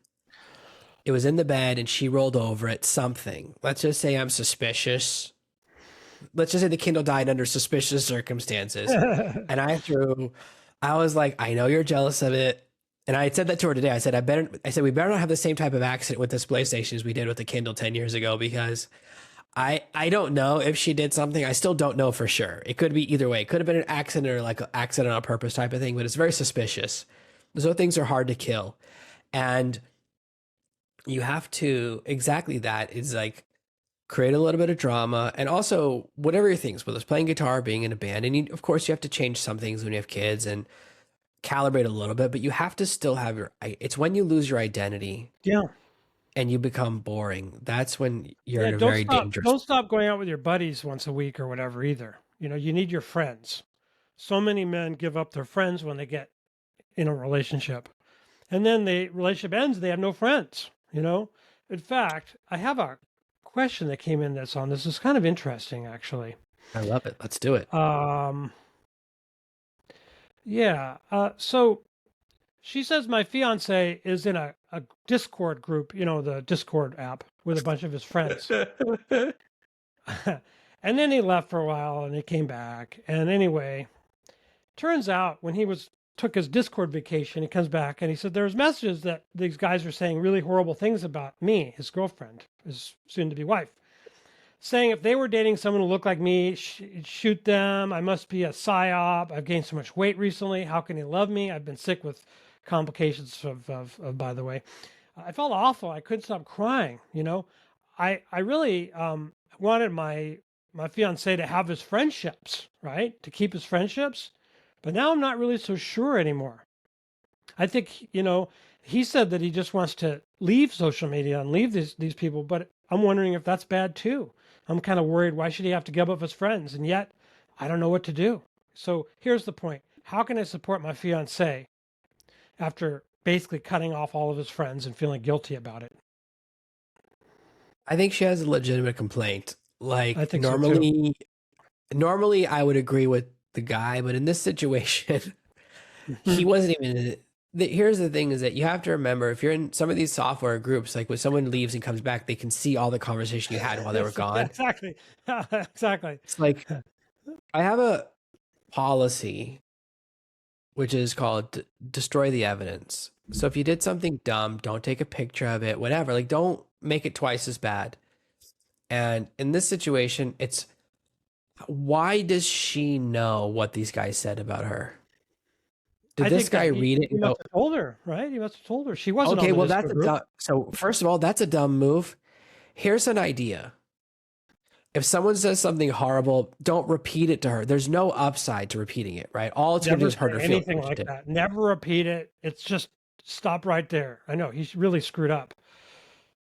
Speaker 2: It was in the bed and she rolled over it. Something. Let's just say I'm suspicious let's just say the Kindle died under suspicious circumstances. And I was like, I know you're jealous of it. And I had said that to her today. I said, we better not have the same type of accident with this PlayStation as we did with the Kindle 10 years ago, because I don't know if she did something. I still don't know for sure. It could be either way. It could have been an accident or like an accident on purpose type of thing, but it's very suspicious. So things are hard to kill. And you have to, exactly that is like, create a little bit of drama, and also whatever your things, whether it's playing guitar, being in a band, and of course you have to change some things when you have kids and calibrate a little bit, but you have to still have it's when you lose your identity
Speaker 1: Yeah.
Speaker 2: and you become boring. That's when you're
Speaker 1: Yeah,
Speaker 2: in a very dangerous.
Speaker 1: don't stop going out with your buddies once a week or whatever either. You know, you need your friends. So many men give up their friends when they get in a relationship. And then the relationship ends, they have no friends, you know? In fact, I have a question that came in that's on this. Is kind of interesting, actually.
Speaker 2: I love it. Let's do it.
Speaker 1: Yeah. So she says my fiance is in a Discord group, you know, the Discord app with a bunch of his friends. And then he left for a while and he came back. And anyway, turns out when he took his Discord vacation, he comes back and he said there's messages that these guys are saying really horrible things about me, his girlfriend, his soon-to-be wife, saying if they were dating someone who looked like me, shoot them. I must be a psyop. I've gained so much weight recently. How can he love me? I've been sick with complications of by the way. I felt awful. I couldn't stop crying, you know. I really wanted my fiance to have his friendships, right? To keep his friendships. But now I'm not really so sure anymore. I think, you know, he said that he just wants to leave social media and leave these people, but I'm wondering if that's bad too. I'm kind of worried, why should he have to give up his friends? And yet, I don't know what to do. So here's the point. How can I support my fiance after basically cutting off all of his friends and feeling guilty about it?
Speaker 2: I think she has a legitimate complaint. Like,
Speaker 1: I think so too.
Speaker 2: Normally I would agree with the guy, but in this situation, he wasn't even. Here's the thing: is that you have to remember, if you're in some of these software groups, like when someone leaves and comes back, they can see all the conversation you had while they were gone.
Speaker 1: Exactly. Exactly.
Speaker 2: It's like, I have a policy which is called destroy the evidence. So if you did something dumb, don't take a picture of it, whatever. Like, don't make it twice as bad. And in this situation, it's, why does she know what these guys said about her? Did this guy read it
Speaker 1: He
Speaker 2: and go,
Speaker 1: must have told her, right? He must have told her. She wasn't
Speaker 2: okay,
Speaker 1: on the
Speaker 2: well,
Speaker 1: Discord group.
Speaker 2: so first of all, that's a dumb move. Here's an idea. If someone says something horrible, don't repeat it to her. There's no upside to repeating it, right? All it's going to do is hurt her feelings.
Speaker 1: Anything like that. Never repeat it. It's just stop right there. I know he's really screwed up.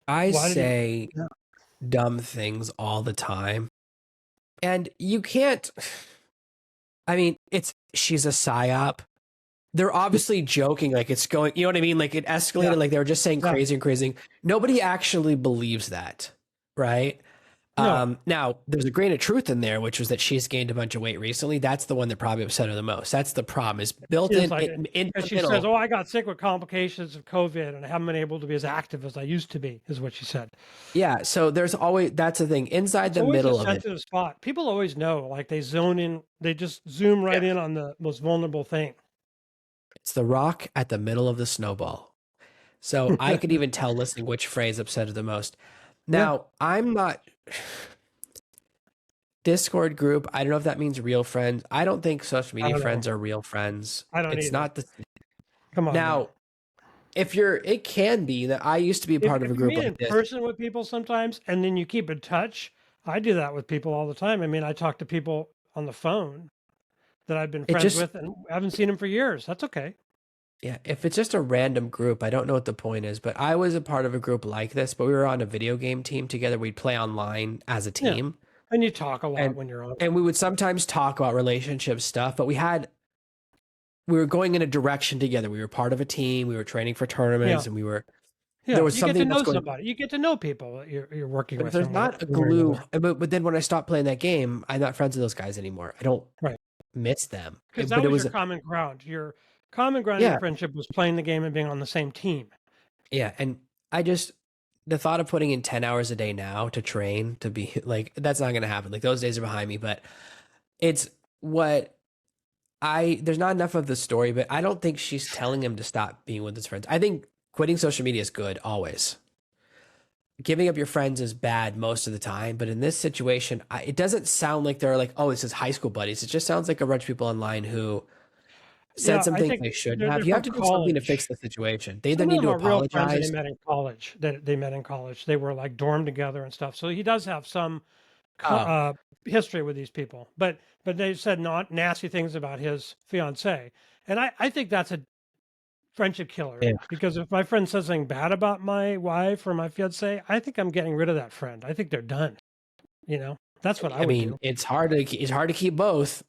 Speaker 2: I say dumb things all the time. And you can't, I mean, she's a psyop. They're obviously joking, like it's going, you know what I mean? Like it escalated, like they were just saying crazy and crazy. Nobody actually believes that, right? No. Now, there's a grain of truth in there, which was that she's gained a bunch of weight recently. That's the one that probably upset her the most. That's the problem, is built in.
Speaker 1: She says, oh, I got sick with complications of COVID and I haven't been able to be as active as I used to be, is what she said.
Speaker 2: Yeah, so there's always, that's the thing, inside the middle of it. Sensitive
Speaker 1: spot. People always know, like they zone in, they just zoom right in on the most vulnerable thing.
Speaker 2: It's the rock at the middle of the snowball. So I could even tell listening which phrase upset her the most. Now, I'm not... Discord group, I don't know if that means real friends. I don't think social media friends are real friends.
Speaker 1: I don't
Speaker 2: It's
Speaker 1: either.
Speaker 2: not the...
Speaker 1: Come on.
Speaker 2: Now, if you're... It can be that I used to be part of a group like this.
Speaker 1: In person with people sometimes, and then you keep in touch. I do that with people all the time. I mean, I talk to people on the phone that I've been friends with and haven't seen them for years. That's okay.
Speaker 2: Yeah, if it's just a random group, I don't know what the point is, but I was a part of a group like this, but we were on a video game team together. We'd play online as a team.
Speaker 1: Yeah. And you talk a lot when you're on.
Speaker 2: And we would sometimes talk about relationship stuff, but we were going in a direction together. We were part of a team. We were training for tournaments and we were...
Speaker 1: Yeah, there was something get to know somebody. You get to know people that you're working with.
Speaker 2: There's not a glue. But then when I stopped playing that game, I'm not friends with those guys anymore. I don't miss them.
Speaker 1: Because that was your common ground. Your common ground in your friendship was playing the game and being on the same team.
Speaker 2: Yeah, and the thought of putting in 10 hours a day now to train to be like, that's not going to happen. Like those days are behind me, but it's what there's not enough of the story, but I don't think she's telling him to stop being with his friends. I think quitting social media is good always. Giving up your friends is bad most of the time, but in this situation, it doesn't sound like they're like, oh, this is high school buddies. It just sounds like a bunch of people online who said
Speaker 1: Yeah,
Speaker 2: some
Speaker 1: I
Speaker 2: things
Speaker 1: think
Speaker 2: they shouldn't
Speaker 1: they're
Speaker 2: have. You have
Speaker 1: from
Speaker 2: to do something to fix
Speaker 1: college.
Speaker 2: the situation. They either
Speaker 1: Some of
Speaker 2: need
Speaker 1: them
Speaker 2: to
Speaker 1: are real friends that
Speaker 2: apologize.
Speaker 1: they met in college. That they met in college. They were like dorm together and stuff. So he does have some
Speaker 2: Oh,
Speaker 1: history with these people. But they said not nasty things about his fiance, and I think that's a friendship killer.
Speaker 2: yeah.
Speaker 1: Because if my friend says something bad about my wife or my fiance, I think I'm getting rid of that friend. I think they're done. You know, that's what I
Speaker 2: I
Speaker 1: would
Speaker 2: mean,
Speaker 1: do.
Speaker 2: it's hard to keep both,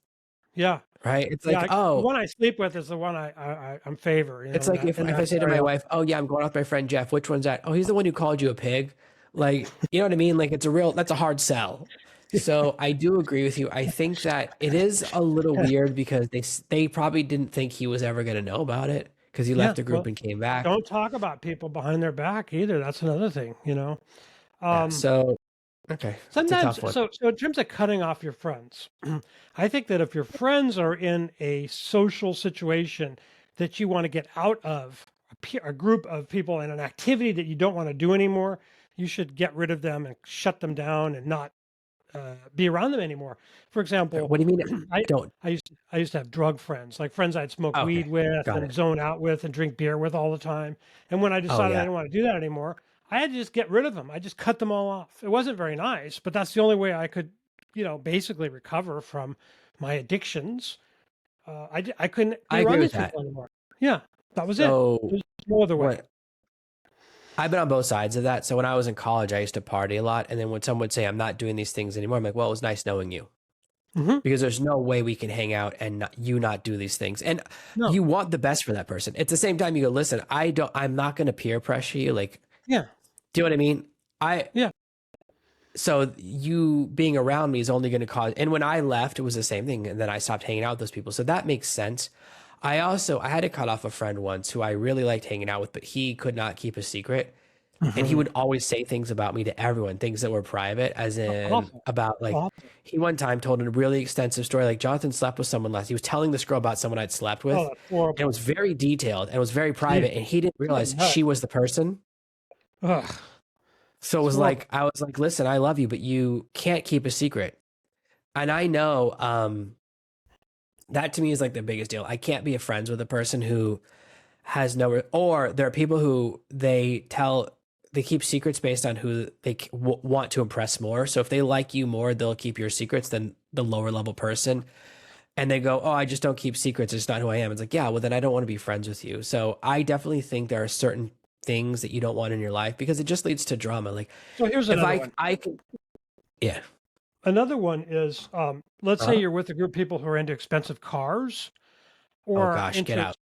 Speaker 1: Yeah,
Speaker 2: right? It's
Speaker 1: yeah.
Speaker 2: like,
Speaker 1: The
Speaker 2: oh,
Speaker 1: one I sleep with is the one I'm favor.
Speaker 2: it's like
Speaker 1: In
Speaker 2: if
Speaker 1: that
Speaker 2: I say to my
Speaker 1: scenario.
Speaker 2: wife, "Oh yeah, I'm going out with my friend Jeff." Which one's that? Oh, he's the one who called you a pig. Like, you know what I mean? Like that's a hard sell. So I do agree with you. I think that it is a little weird because they probably didn't think he was ever going to know about it because he
Speaker 1: Yeah.
Speaker 2: left the group
Speaker 1: Well,
Speaker 2: and came back.
Speaker 1: don't talk about people behind their back either. That's another thing.
Speaker 2: Yeah.
Speaker 1: Um,
Speaker 2: So okay, it's a
Speaker 1: Sometimes,
Speaker 2: tough one.
Speaker 1: so in terms of cutting off your friends, I think that if your friends are in a social situation that you want to get out of, a group of people in an activity that you don't want to do anymore, you should get rid of them and shut them down and not be around them anymore. For example,
Speaker 2: What do you mean?
Speaker 1: I
Speaker 2: Don't.
Speaker 1: I used to have drug friends, like friends I'd smoke weed
Speaker 2: Okay,
Speaker 1: with
Speaker 2: got
Speaker 1: and
Speaker 2: it.
Speaker 1: zone out with and drink beer with all the time. And when I
Speaker 2: Oh
Speaker 1: decided I
Speaker 2: yeah.
Speaker 1: didn't want to do that anymore, I had to just get rid of them. I just cut them all off. It wasn't very nice, but that's the only way I could, basically recover from my addictions. I couldn't
Speaker 2: I
Speaker 1: be
Speaker 2: agree
Speaker 1: around
Speaker 2: with
Speaker 1: these
Speaker 2: that.
Speaker 1: people anymore. Yeah, that was it.
Speaker 2: So
Speaker 1: There's no other way.
Speaker 2: what I've been on both sides of that. So when I was in college, I used to party a lot. And then when someone would say, I'm not doing these things anymore, I'm like, well, it was nice knowing you
Speaker 1: Hmm.
Speaker 2: because there's no way we can hang out and you not do these things. And
Speaker 1: No.
Speaker 2: you want the best for that person. At the same time, you go, listen, I'm not going to peer pressure you. Like,
Speaker 1: Yeah.
Speaker 2: do you know what I mean?
Speaker 1: Yeah.
Speaker 2: So you being around me is only going to cause, and when I left, it was the same thing. And then I stopped hanging out with those people. So that makes sense. I had to cut off a friend once who I really liked hanging out with, but he could not keep a secret. And he
Speaker 1: Hmm.
Speaker 2: would always say things about me to everyone, things that were private, as in
Speaker 1: Awful.
Speaker 2: about like
Speaker 1: Awful.
Speaker 2: he one time told a really extensive story. Like Jonathan slept with someone last. He was telling this girl about someone I'd slept
Speaker 1: Oh,
Speaker 2: with,
Speaker 1: that's
Speaker 2: and it
Speaker 1: horrible.
Speaker 2: was very detailed and it was very
Speaker 1: Jeez.
Speaker 2: private. And he didn't
Speaker 1: What a
Speaker 2: realize
Speaker 1: nut.
Speaker 2: she was the person.
Speaker 1: Ugh.
Speaker 2: So it
Speaker 1: It's
Speaker 2: was
Speaker 1: horrible.
Speaker 2: like I was like, listen, I love you, but you can't keep a secret. And I know that to me is like the biggest deal. I can't be a friends with a person who has no, or there are people who they keep secrets based on who they want to impress more. So if they like you more, they'll keep your secrets than the lower level person. And they go, oh, I just don't keep secrets. It's not who I am. It's like, yeah, well, then I don't want to be friends with you. So I definitely think there are certain things that you don't want in your life because it just leads to drama. Like
Speaker 1: So here's
Speaker 2: if
Speaker 1: another one.
Speaker 2: I can, yeah.
Speaker 1: Another one is, let's say
Speaker 2: Uh-huh.
Speaker 1: you're with a group of people who are into expensive cars
Speaker 2: Oh
Speaker 1: or
Speaker 2: gosh, get
Speaker 1: into,
Speaker 2: out.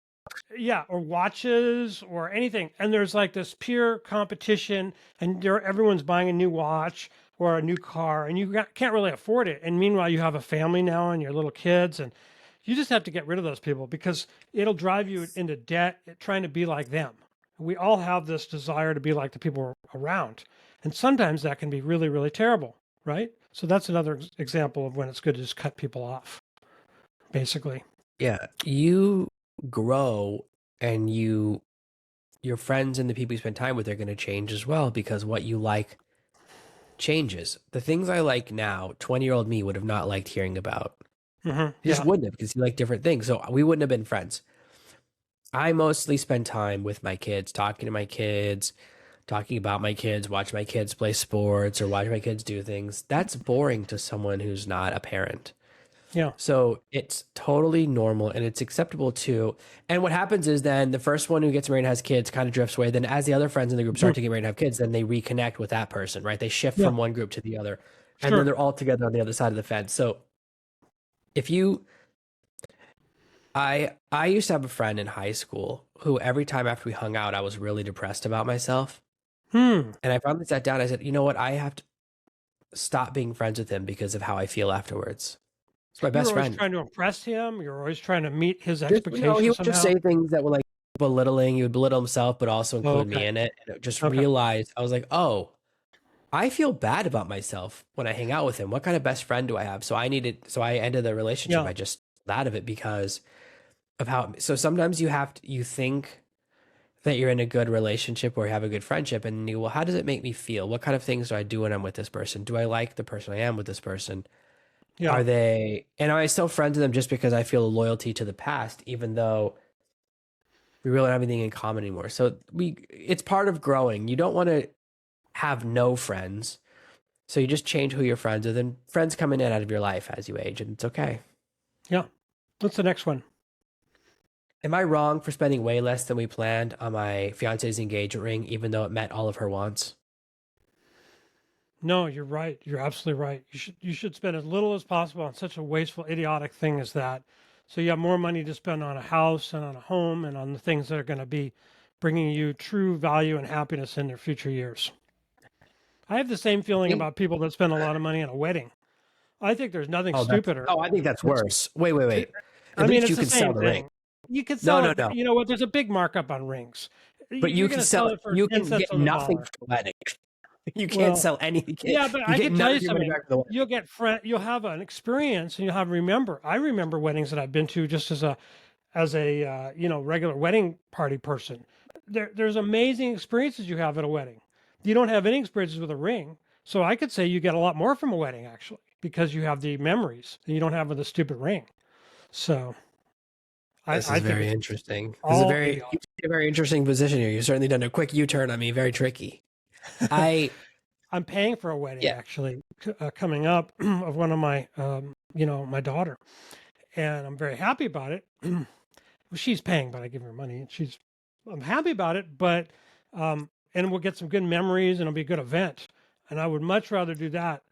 Speaker 1: yeah, or watches or anything. And there's like this peer competition and everyone's buying a new watch or a new car and can't really afford it. And meanwhile, you have a family now and your little kids and you just have to get rid of those people because it'll drive you into debt trying to be like them. We all have this desire to be like the people around. And sometimes that can be really, really terrible, right? So that's another example of when it's good to just cut people off, basically.
Speaker 2: Yeah. You grow and your friends and the people you spend time with are going to change as well because what you like changes. The things I like now, 20-year-old me would have not liked hearing about. He just
Speaker 1: Yeah.
Speaker 2: wouldn't have because he liked different things. So we wouldn't have been friends. I mostly spend time with my kids, talking to my kids, talking about my kids, watch my kids play sports or watch my kids do things. That's boring to someone who's not a parent.
Speaker 1: Yeah.
Speaker 2: So it's totally normal and it's acceptable too. And what happens is then the first one who gets married and has kids kind of drifts away. Then as the other friends in the group
Speaker 1: Mhm.
Speaker 2: start to get married and have kids, then they reconnect with that person, right? They shift
Speaker 1: Yeah.
Speaker 2: from one group to the other. And then
Speaker 1: Sure.
Speaker 2: they're all together on the other side of the fence. So if you I used to have a friend in high school who every time after we hung out, I was really depressed about myself.
Speaker 1: Hmm.
Speaker 2: And I finally sat down, I said, you know what? I have to stop being friends with him because of how I feel afterwards. It's my
Speaker 1: You were
Speaker 2: best
Speaker 1: always
Speaker 2: friend.
Speaker 1: trying to impress him. You were always trying to meet his
Speaker 2: He
Speaker 1: expectations
Speaker 2: would just
Speaker 1: somehow.
Speaker 2: say things that were like belittling. He would belittle himself, but also
Speaker 1: Oh,
Speaker 2: include me
Speaker 1: okay.
Speaker 2: in it. And I just
Speaker 1: Okay.
Speaker 2: realized I was like, oh, I feel bad about myself when I hang out with him. What kind of best friend do I have? So I ended the relationship.
Speaker 1: Yeah.
Speaker 2: I just out of it because of how. So sometimes you think that you're in a good relationship or you have a good friendship, and you, well, how does it make me feel? What kind of things do I do when I'm with this person? Do I like the person I am with this person?
Speaker 1: Yeah.
Speaker 2: Are they, and am I still friends with them just because I feel a loyalty to the past, even though we really don't have anything in common anymore? So it's part of growing. You don't want to have no friends. So you just change who you're friends with, and friends come in and out of your life as you age, and it's okay.
Speaker 1: Yeah. What's the next one?
Speaker 2: Am I wrong for spending way less than we planned on my fiance's engagement ring, even though it met all of her wants?
Speaker 1: No, you're right. You're absolutely right. You should spend as little as possible on such a wasteful, idiotic thing as that. So you have more money to spend on a house and on a home and on the things that are going to be bringing you true value and happiness in their future years. I have the same
Speaker 2: I
Speaker 1: feeling
Speaker 2: think,
Speaker 1: about people that spend a lot of money on a wedding. I think there's nothing stupider.
Speaker 2: I think that's
Speaker 1: It's,
Speaker 2: worse. Wait, wait,
Speaker 1: it,
Speaker 2: wait. At
Speaker 1: I mean,
Speaker 2: least
Speaker 1: it's
Speaker 2: you
Speaker 1: the
Speaker 2: can sell
Speaker 1: same
Speaker 2: the ring.
Speaker 1: thing. You could
Speaker 2: No,
Speaker 1: sell
Speaker 2: no,
Speaker 1: it.
Speaker 2: no.
Speaker 1: You know what? There's a big markup on rings.
Speaker 2: But you
Speaker 1: You're going
Speaker 2: can
Speaker 1: to sell
Speaker 2: sell,
Speaker 1: it for
Speaker 2: you
Speaker 1: 10
Speaker 2: can
Speaker 1: cents
Speaker 2: get
Speaker 1: on the
Speaker 2: nothing
Speaker 1: dollar.
Speaker 2: for the wedding. You can't
Speaker 1: Well,
Speaker 2: sell anything.
Speaker 1: yeah, but
Speaker 2: You
Speaker 1: I
Speaker 2: get
Speaker 1: can tell
Speaker 2: none
Speaker 1: you
Speaker 2: of your money
Speaker 1: something.
Speaker 2: back for the wedding.
Speaker 1: You'll have an experience, and you'll have remember. I remember weddings that I've been to just as a regular wedding party person. There's amazing experiences you have at a wedding. You don't have any experiences with a ring, so I could say you get a lot more from a wedding actually because you have the memories that you don't have with a stupid ring. So
Speaker 2: This
Speaker 1: I
Speaker 2: is
Speaker 1: think
Speaker 2: very
Speaker 1: it's
Speaker 2: interesting. This is
Speaker 1: all
Speaker 2: you
Speaker 1: idiotic.
Speaker 2: take a very interesting position here. You've certainly done a quick U-turn on me. Very tricky. I,
Speaker 1: I'm paying for a wedding
Speaker 2: yeah.
Speaker 1: actually coming up of one of my my daughter, and I'm very happy about it. Well, she's paying, but I give her money, and I'm happy about it. But and we'll get some good memories, and it'll be a good event. And I would much rather do that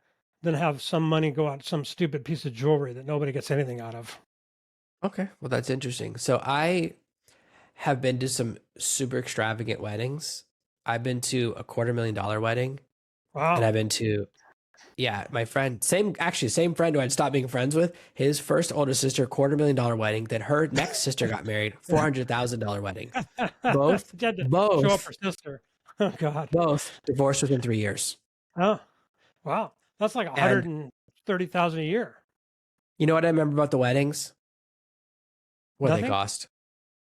Speaker 1: than have some money go out some stupid piece of jewelry that nobody gets anything out of.
Speaker 2: Okay. Well, that's interesting. So I have been to some super extravagant weddings. I've been to a $250,000 wedding, and
Speaker 1: Wow.
Speaker 2: I've been to, yeah, my friend, same friend who I'd stopped being friends with, his first older sister, $250,000 wedding. Then her next sister got married, $400,000 wedding. Both,
Speaker 1: She had to show up
Speaker 2: both,
Speaker 1: her sister. Oh God.
Speaker 2: both divorced within 3 years.
Speaker 1: Oh wow. That's like
Speaker 2: And
Speaker 1: 130,000 a year.
Speaker 2: you know what I remember about the weddings? What they
Speaker 1: Nothing.
Speaker 2: cost.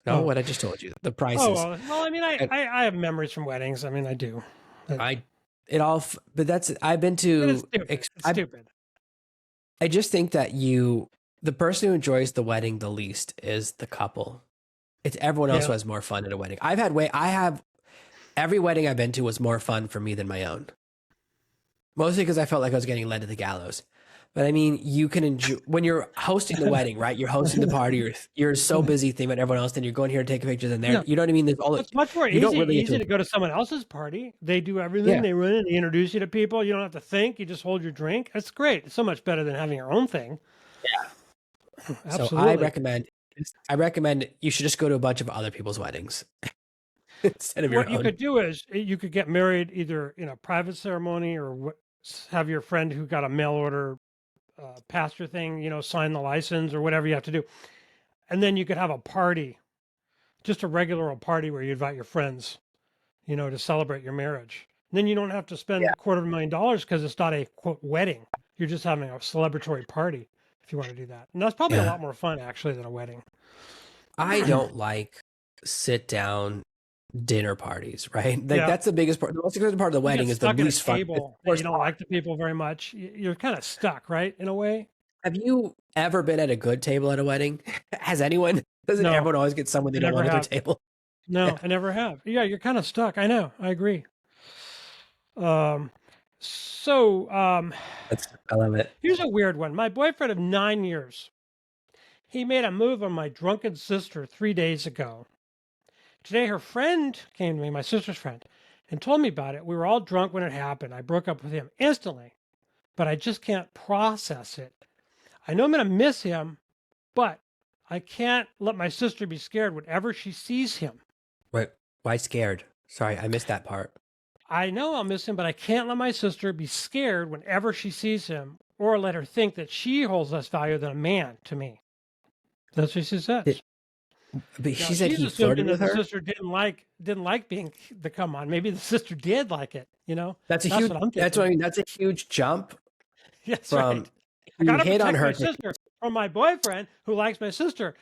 Speaker 2: No,
Speaker 1: Oh.
Speaker 2: what I just told you, the
Speaker 1: Oh
Speaker 2: prices.
Speaker 1: well. I mean,
Speaker 2: And
Speaker 1: I have memories from weddings. I mean, I do. But
Speaker 2: I, it all, but that's, I've been
Speaker 1: it's
Speaker 2: to,
Speaker 1: stupid. It's
Speaker 2: I
Speaker 1: stupid.
Speaker 2: I just think that the person who enjoys the wedding the least is the couple. It's everyone else
Speaker 1: Yeah.
Speaker 2: who has more fun at a wedding. I have, every wedding I've been to was more fun for me than my own. Mostly because I felt like I was getting led to the gallows. But I mean, you can enjoy, when you're hosting the wedding, right? You're hosting the party. You're so busy thinking about everyone else, then you're going here to take pictures and there.
Speaker 1: Yeah.
Speaker 2: You know what I mean? There's all,
Speaker 1: It's much more
Speaker 2: you don't
Speaker 1: easy
Speaker 2: really get
Speaker 1: easy
Speaker 2: to,
Speaker 1: to go to someone else's party. They do everything.
Speaker 2: yeah.
Speaker 1: They run it. They introduce you to people. You don't have to think. You just hold your drink. It's great. It's so much better than having your own thing.
Speaker 2: So
Speaker 1: Absolutely.
Speaker 2: I recommend you should just go to a bunch of other people's weddings instead of your
Speaker 1: What you
Speaker 2: own.
Speaker 1: could do is you could get married either in a private ceremony or have your friend who got a mail order pastor thing, sign the license or whatever you have to do. And then you could have a party, just a regular old party where you invite your friends, to celebrate your marriage. And then you don't have to spend $250,000 because it's not a quote wedding. You're just having a celebratory party if you want to do that. And that's probably a
Speaker 2: Yeah.
Speaker 1: lot more fun actually than a wedding.
Speaker 2: I don't like sit down dinner parties, right? Like
Speaker 1: Yeah.
Speaker 2: that's the biggest part. The most expensive part of the
Speaker 1: You get
Speaker 2: wedding is the
Speaker 1: stuck at a
Speaker 2: least fun. It's the
Speaker 1: table and you
Speaker 2: worst
Speaker 1: don't
Speaker 2: part.
Speaker 1: like the people very much. You're kind of stuck, right? In a way.
Speaker 2: Have you ever been at a good table at a wedding? Has anyone? Doesn't
Speaker 1: No,
Speaker 2: everyone always get someone they
Speaker 1: I
Speaker 2: don't
Speaker 1: never
Speaker 2: want at their
Speaker 1: have.
Speaker 2: table?
Speaker 1: No,
Speaker 2: Yeah,
Speaker 1: I never have. Yeah, you're kind of stuck. I know. I agree. Um, so
Speaker 2: I love it.
Speaker 1: here's a weird one. My boyfriend of 9 years, he made a move on my drunken sister 3 days ago. Today, her friend came to me, my sister's friend, and told me about it. We were all drunk when it happened. I broke up with him instantly, but I just can't process it. I know I'm going to miss him, but I can't let my sister be scared whenever she sees him.
Speaker 2: Wait, why scared? Sorry, I missed that part.
Speaker 1: I know I'll miss him, but I can't let my sister be scared whenever she sees him or let her think that she holds less value than a man to me. That's what she
Speaker 2: Did,
Speaker 1: says.
Speaker 2: But
Speaker 1: Now
Speaker 2: she said
Speaker 1: she's
Speaker 2: he flirted
Speaker 1: assuming that
Speaker 2: with
Speaker 1: the
Speaker 2: her.
Speaker 1: sister didn't like being the come on. Maybe the sister did like it, you know?
Speaker 2: That's a
Speaker 1: That's
Speaker 2: huge.
Speaker 1: what I'm
Speaker 2: That's what
Speaker 1: thinking.
Speaker 2: I mean. That's a huge jump
Speaker 1: That's
Speaker 2: from
Speaker 1: right. I
Speaker 2: he
Speaker 1: gotta
Speaker 2: hit on
Speaker 1: protect
Speaker 2: her
Speaker 1: my
Speaker 2: to
Speaker 1: sister from my boyfriend who likes my sister.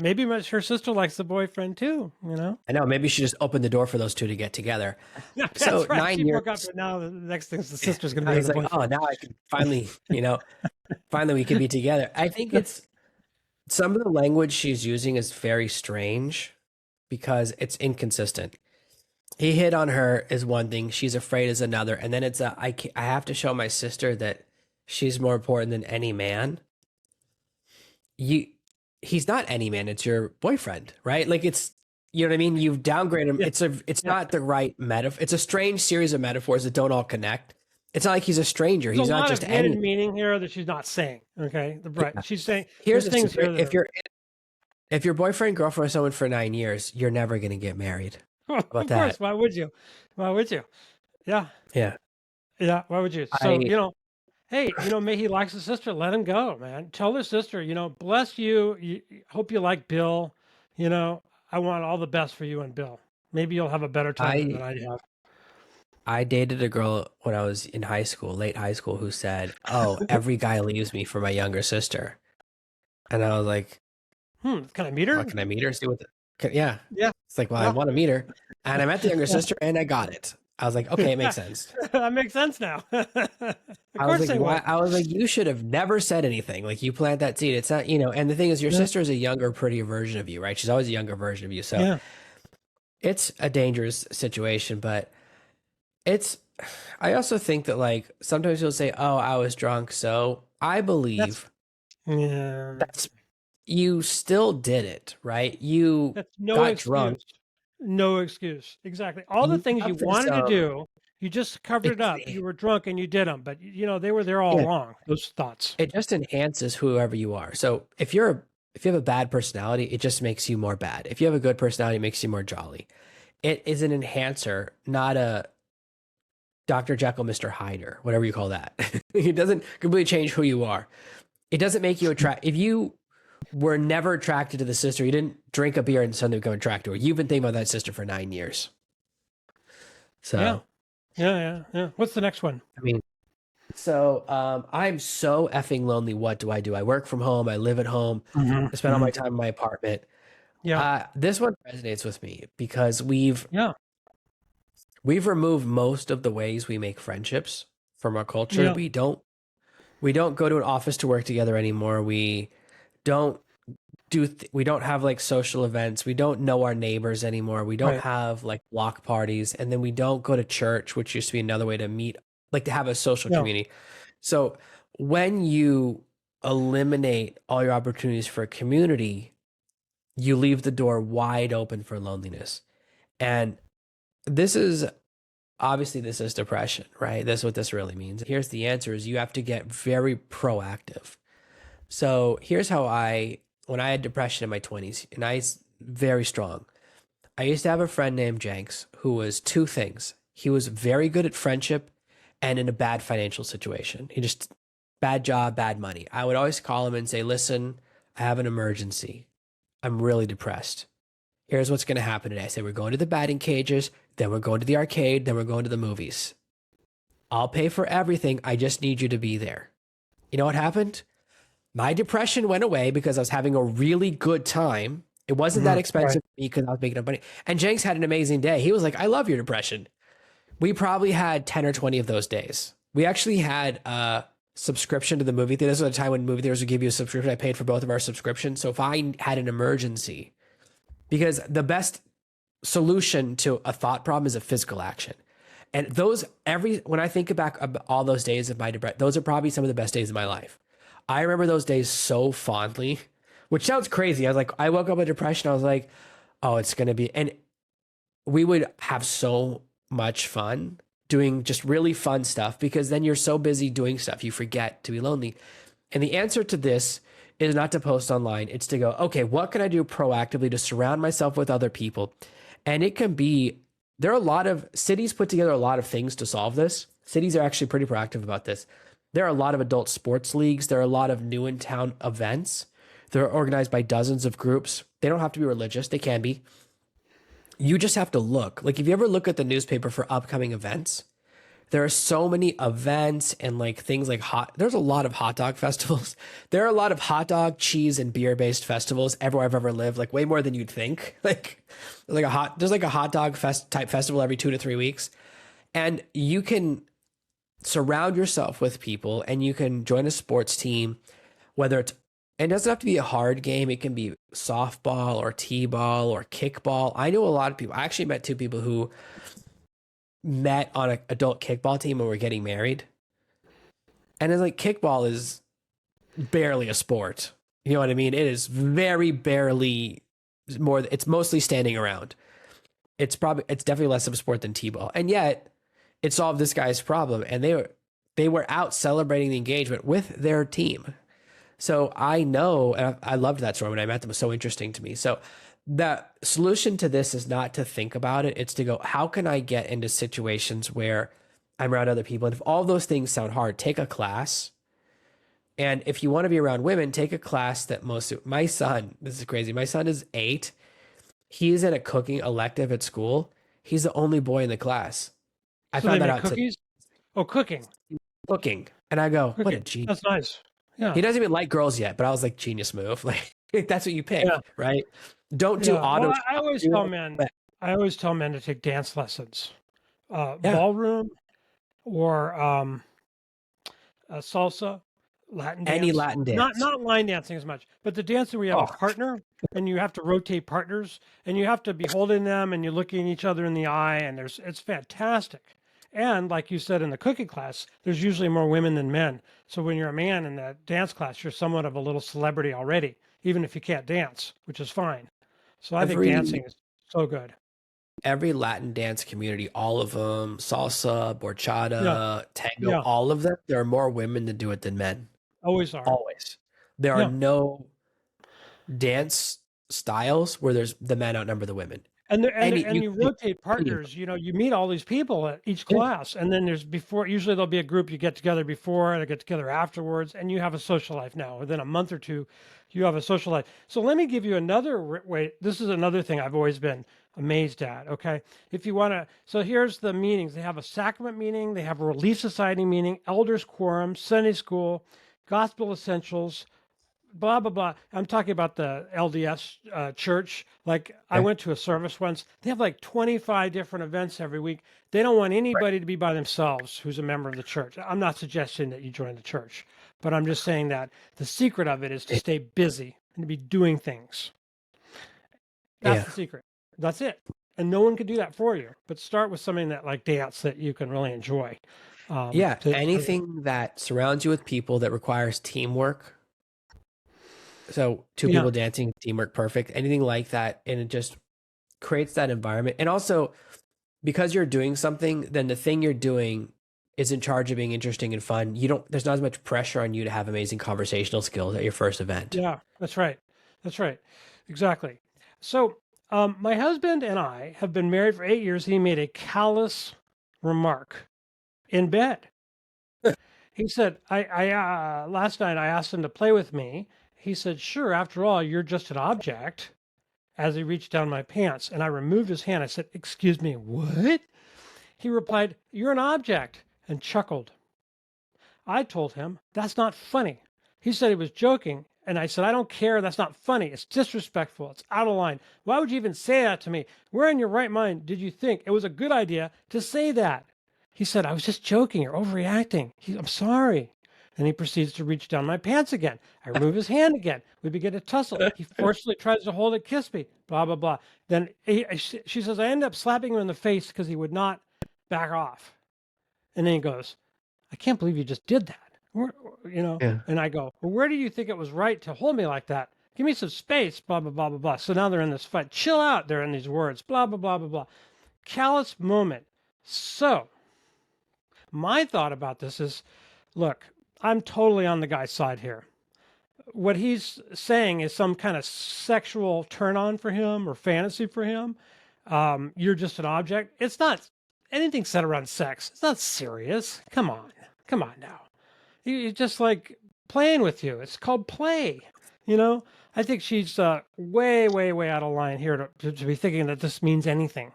Speaker 1: Maybe her sister likes the boyfriend too, you know?
Speaker 2: I know maybe she just opened the door for those two to get together.
Speaker 1: Yeah,
Speaker 2: So
Speaker 1: that's right. She
Speaker 2: 9 years.
Speaker 1: broke up, but now the next thing's the sister's gonna
Speaker 2: Now
Speaker 1: be with
Speaker 2: he's
Speaker 1: the
Speaker 2: like, oh,
Speaker 1: boyfriend.
Speaker 2: now I can finally, finally we can be together. I think it's some of the language she's using is very strange because it's inconsistent. He hit on her is one thing, she's afraid is another, and then it's I have to show my sister that she's more important than any man. You He's not any man, it's your boyfriend, right? Like it's you know what I mean? You've downgraded him.
Speaker 1: Yeah,
Speaker 2: It's
Speaker 1: yeah.
Speaker 2: not the right metaphor. It's a strange series of metaphors that don't all connect. It's not like he's a stranger.
Speaker 1: There's
Speaker 2: He's
Speaker 1: a
Speaker 2: not
Speaker 1: lot of
Speaker 2: just
Speaker 1: hidden
Speaker 2: any.
Speaker 1: meaning here that she's not saying. Okay, right?
Speaker 2: Yeah.
Speaker 1: She's saying
Speaker 2: Here's
Speaker 1: there's
Speaker 2: a
Speaker 1: things here
Speaker 2: secret.
Speaker 1: that are.
Speaker 2: If your boyfriend girlfriend is someone for 9 years, you're never gonna get married. How about
Speaker 1: Of course.
Speaker 2: that?
Speaker 1: Why would you? Why would you? Yeah,
Speaker 2: Yeah.
Speaker 1: yeah. Why would you? So
Speaker 2: I
Speaker 1: hey, may he likes his sister. Let him go, man. Tell her sister, bless you. Hope you like Bill. You know, I want all the best for you and Bill. Maybe you'll have a better time than
Speaker 2: I
Speaker 1: I have.
Speaker 2: I dated a girl when I was in high school, late high school, who said, "Oh, every guy leaves me for my younger sister," and I was like,
Speaker 1: Can I meet
Speaker 2: "Well,
Speaker 1: her?
Speaker 2: can I meet her? See what?" Yeah,
Speaker 1: Yeah,
Speaker 2: it's like, well, I
Speaker 1: yeah,
Speaker 2: want to meet her, and I met the younger
Speaker 1: yeah.
Speaker 2: sister, and I got it. I was like, okay, it makes sense.
Speaker 1: That makes sense now. Of
Speaker 2: I was
Speaker 1: course
Speaker 2: like,
Speaker 1: they
Speaker 2: why?
Speaker 1: would.
Speaker 2: I was like, you should have never said anything. Like, you plant that seed. It's not, And the thing is, your
Speaker 1: Yeah,
Speaker 2: sister is a younger, prettier version of you, right? She's always a younger version of you, so
Speaker 1: yeah.
Speaker 2: it's a dangerous situation. But it's. I also think that like sometimes you'll say, "Oh, I was drunk," so I
Speaker 1: That's
Speaker 2: believe
Speaker 1: yeah.
Speaker 2: that's you still did it, right? You
Speaker 1: That's no
Speaker 2: got drunk.
Speaker 1: excuse. No excuse. Exactly. All the
Speaker 2: You
Speaker 1: things you
Speaker 2: have this.
Speaker 1: wanted to do, you just covered it up. You were drunk and you did them, but they were there all
Speaker 2: Yeah,
Speaker 1: along. Those thoughts.
Speaker 2: it just enhances whoever you are. So if you have a bad personality, it just makes you more bad. If you have a good personality, it makes you more jolly. It is an enhancer, not a Dr. Jekyll, Mr. Hyde, whatever you call that. It doesn't completely change who you are. It doesn't make you attract. If you were never attracted to the sister, you didn't drink a beer and suddenly become attracted to her. You've been thinking about that sister for 9 years.
Speaker 1: Yeah.
Speaker 2: So,
Speaker 1: Yeah. Yeah. Yeah. What's the next one?
Speaker 2: I mean, I'm so effing lonely. What do? I work from home. I live at home.
Speaker 1: Hmm.
Speaker 2: I spend all my time in my apartment.
Speaker 1: Yeah.
Speaker 2: This one resonates with me because we've
Speaker 1: Yeah.
Speaker 2: removed most of the ways we make friendships from our culture.
Speaker 1: Yeah.
Speaker 2: We don't go to an office to work together anymore. Don't we don't have like social events. We don't know our neighbors anymore. We don't
Speaker 1: Right.
Speaker 2: have like block parties, and then we don't go to church, which used to be another way to meet, like to have a social
Speaker 1: Yeah.
Speaker 2: community. So when you eliminate all your opportunities for a community, you leave the door wide open for loneliness. And this is this is depression, right? That's what this really means. Here's the answer is you have to get very proactive. So here's how when I had depression in my 20s, and very strong. I used to have a friend named Jenks who was two things. He was very good at friendship and in a bad financial situation. He just, bad job, bad money. I would always call him and say, listen, I have an emergency. I'm really depressed. Here's what's going to happen today. I said, we're going to the batting cages, then we're going to the arcade, then we're going to the movies. I'll pay for everything. I just need you to be there. You know what happened? My depression went away because I was having a really good time. It wasn't that
Speaker 1: Right.
Speaker 2: expensive for me because I was making up money. And Jenks had an amazing day. He was like, I love your depression. We probably had 10 or 20 of those days. We actually had a subscription to the movie theaters at a time when movie theaters would give you a subscription. I paid for both of our subscriptions. So if I had an emergency, because the best solution to a thought problem is a physical action. And when I think back about all those days of my depression, those are probably some of the best days of my life. I remember those days so fondly, which sounds crazy. I woke up with depression. I was like, oh, it's going to be, and we would have so much fun doing just really fun stuff because then you're so busy doing stuff, you forget to be lonely. And the answer to this is not to post online. It's to go, okay, what can I do proactively to surround myself with other people? And it can be, there are a lot of cities put together a lot of things to solve this. Cities are actually pretty proactive about this. There are a lot of adult sports leagues. There are a lot of new in town events. They're organized by dozens of groups. They don't have to be religious. They can be. You just have to look. Like if you ever look at the newspaper for upcoming events, there are so many events and like things like there's a lot of hot dog festivals. There are a lot of hot dog, cheese, and beer based festivals everywhere I've ever lived, like way more than you'd think. There's like a hot dog type festival every 2 to 3 weeks. And you can surround yourself with people and you can join a sports team, whether it doesn't have to be a hard game. It can be softball or t-ball or kickball. I know a lot of people. I actually met 2 people who met on an adult kickball team and were getting married. And it's like kickball is barely a sport. You know what I mean? It is very barely more. It's mostly standing around. It's definitely less of a sport than t-ball. And yet it solved this guy's problem. And they were out celebrating the engagement with their team. So I know, and I loved that story when I met them. It was so interesting to me. So the solution to this is not to think about it. It's to go, how can I get into situations where I'm around other people? And if all those things sound hard, take a class. And if you want to be around women, take a class that my son, this is crazy. My son is 8. He's in a cooking elective at school. He's the only boy in the class. I
Speaker 1: So
Speaker 2: found
Speaker 1: they
Speaker 2: that
Speaker 1: make
Speaker 2: out
Speaker 1: cookies? Oh, cooking.
Speaker 2: cooking. And I go, what a
Speaker 1: Cooking.
Speaker 2: genius.
Speaker 1: That's nice. Yeah.
Speaker 2: He doesn't even like girls yet, but I was like, genius move. Like that's what you pick,
Speaker 1: Yeah.
Speaker 2: right? Don't do
Speaker 1: Yeah.
Speaker 2: auto.
Speaker 1: Well, I always tell men, to take dance lessons, ballroom or salsa, Latin dance.
Speaker 2: Any Latin dance.
Speaker 1: Not line dancing as much, but the dancing where you have a partner and you have to rotate partners and you have to be holding them and you're looking each other in the eye and it's fantastic. And like you said in the cooking class, there's usually more women than men. So when you're a man in that dance class, you're somewhat of a little celebrity already, even if you can't dance, which is fine. So I think dancing is so good.
Speaker 2: Every Latin dance community, all of them, salsa, bachata, tango, all of them, there are more women that do it than men.
Speaker 1: Always are.
Speaker 2: Always. There are no dance styles where there's the men outnumber the women.
Speaker 1: And you rotate partners, you meet all these people at each class, and then usually there'll be a group you get together before and get together afterwards, and you have a social life now. Within a month or two, you have a social life. So let me give you another way. This is another thing I've always been amazed at. Okay. If you want to, so here's the meetings. They have a sacrament meeting. They have a Relief Society meeting, elders quorum, Sunday school, gospel essentials, blah, blah, blah. I'm talking about the LDS church. Like I went to a service once. They have like 25 different events every week. They don't want anybody to be by themselves who's a member of the church. I'm not suggesting that you join the church, but I'm just saying that the secret of it is to stay busy and to be doing things. That's the secret. That's it. And no one can do that for you, but start with something that like dance that you can really enjoy.
Speaker 2: Anything that surrounds you with people that requires teamwork. So 2 people dancing, teamwork, perfect. Anything like that. And it just creates that environment. And also because you're doing something, then the thing you're doing is in charge of being interesting and fun. There's not as much pressure on you to have amazing conversational skills at your first event.
Speaker 1: Yeah, that's right. That's right. Exactly. So my husband and I have been married for 8 years. He made a callous remark in bed. He said, I last night I asked him to play with me. He said, sure, after all, you're just an object, as he reached down my pants. And I removed his hand. I said, excuse me, what? He replied, you're an object, and chuckled. I told him, that's not funny. He said he was joking. And I said, I don't care. That's not funny. It's disrespectful. It's out of line. Why would you even say that to me? Where in your right mind did you think it was a good idea to say that? He said, I was just joking. You're overreacting. I'm sorry. And he proceeds to reach down my pants again. I remove his hand again. We begin to tussle. He forcefully tries to hold it, kiss me, blah, blah, blah. Then she says, I end up slapping him in the face because he would not back off. And then he goes, I can't believe you just did that. And I go, well, where do you think it was right to hold me like that? Give me some space, blah, blah, blah, blah, blah. So now they're in this fight. Chill out. They're in these words, blah, blah, blah, blah, blah. Callous moment. So my thought about this is, look, I'm totally on the guy's side here. What he's saying is some kind of sexual turn on for him or fantasy for him. You're just an object. It's not anything said around sex. It's not serious. Come on now. He's just like playing with you. It's called play, I think she's way, way, way out of line here to be thinking that this means anything.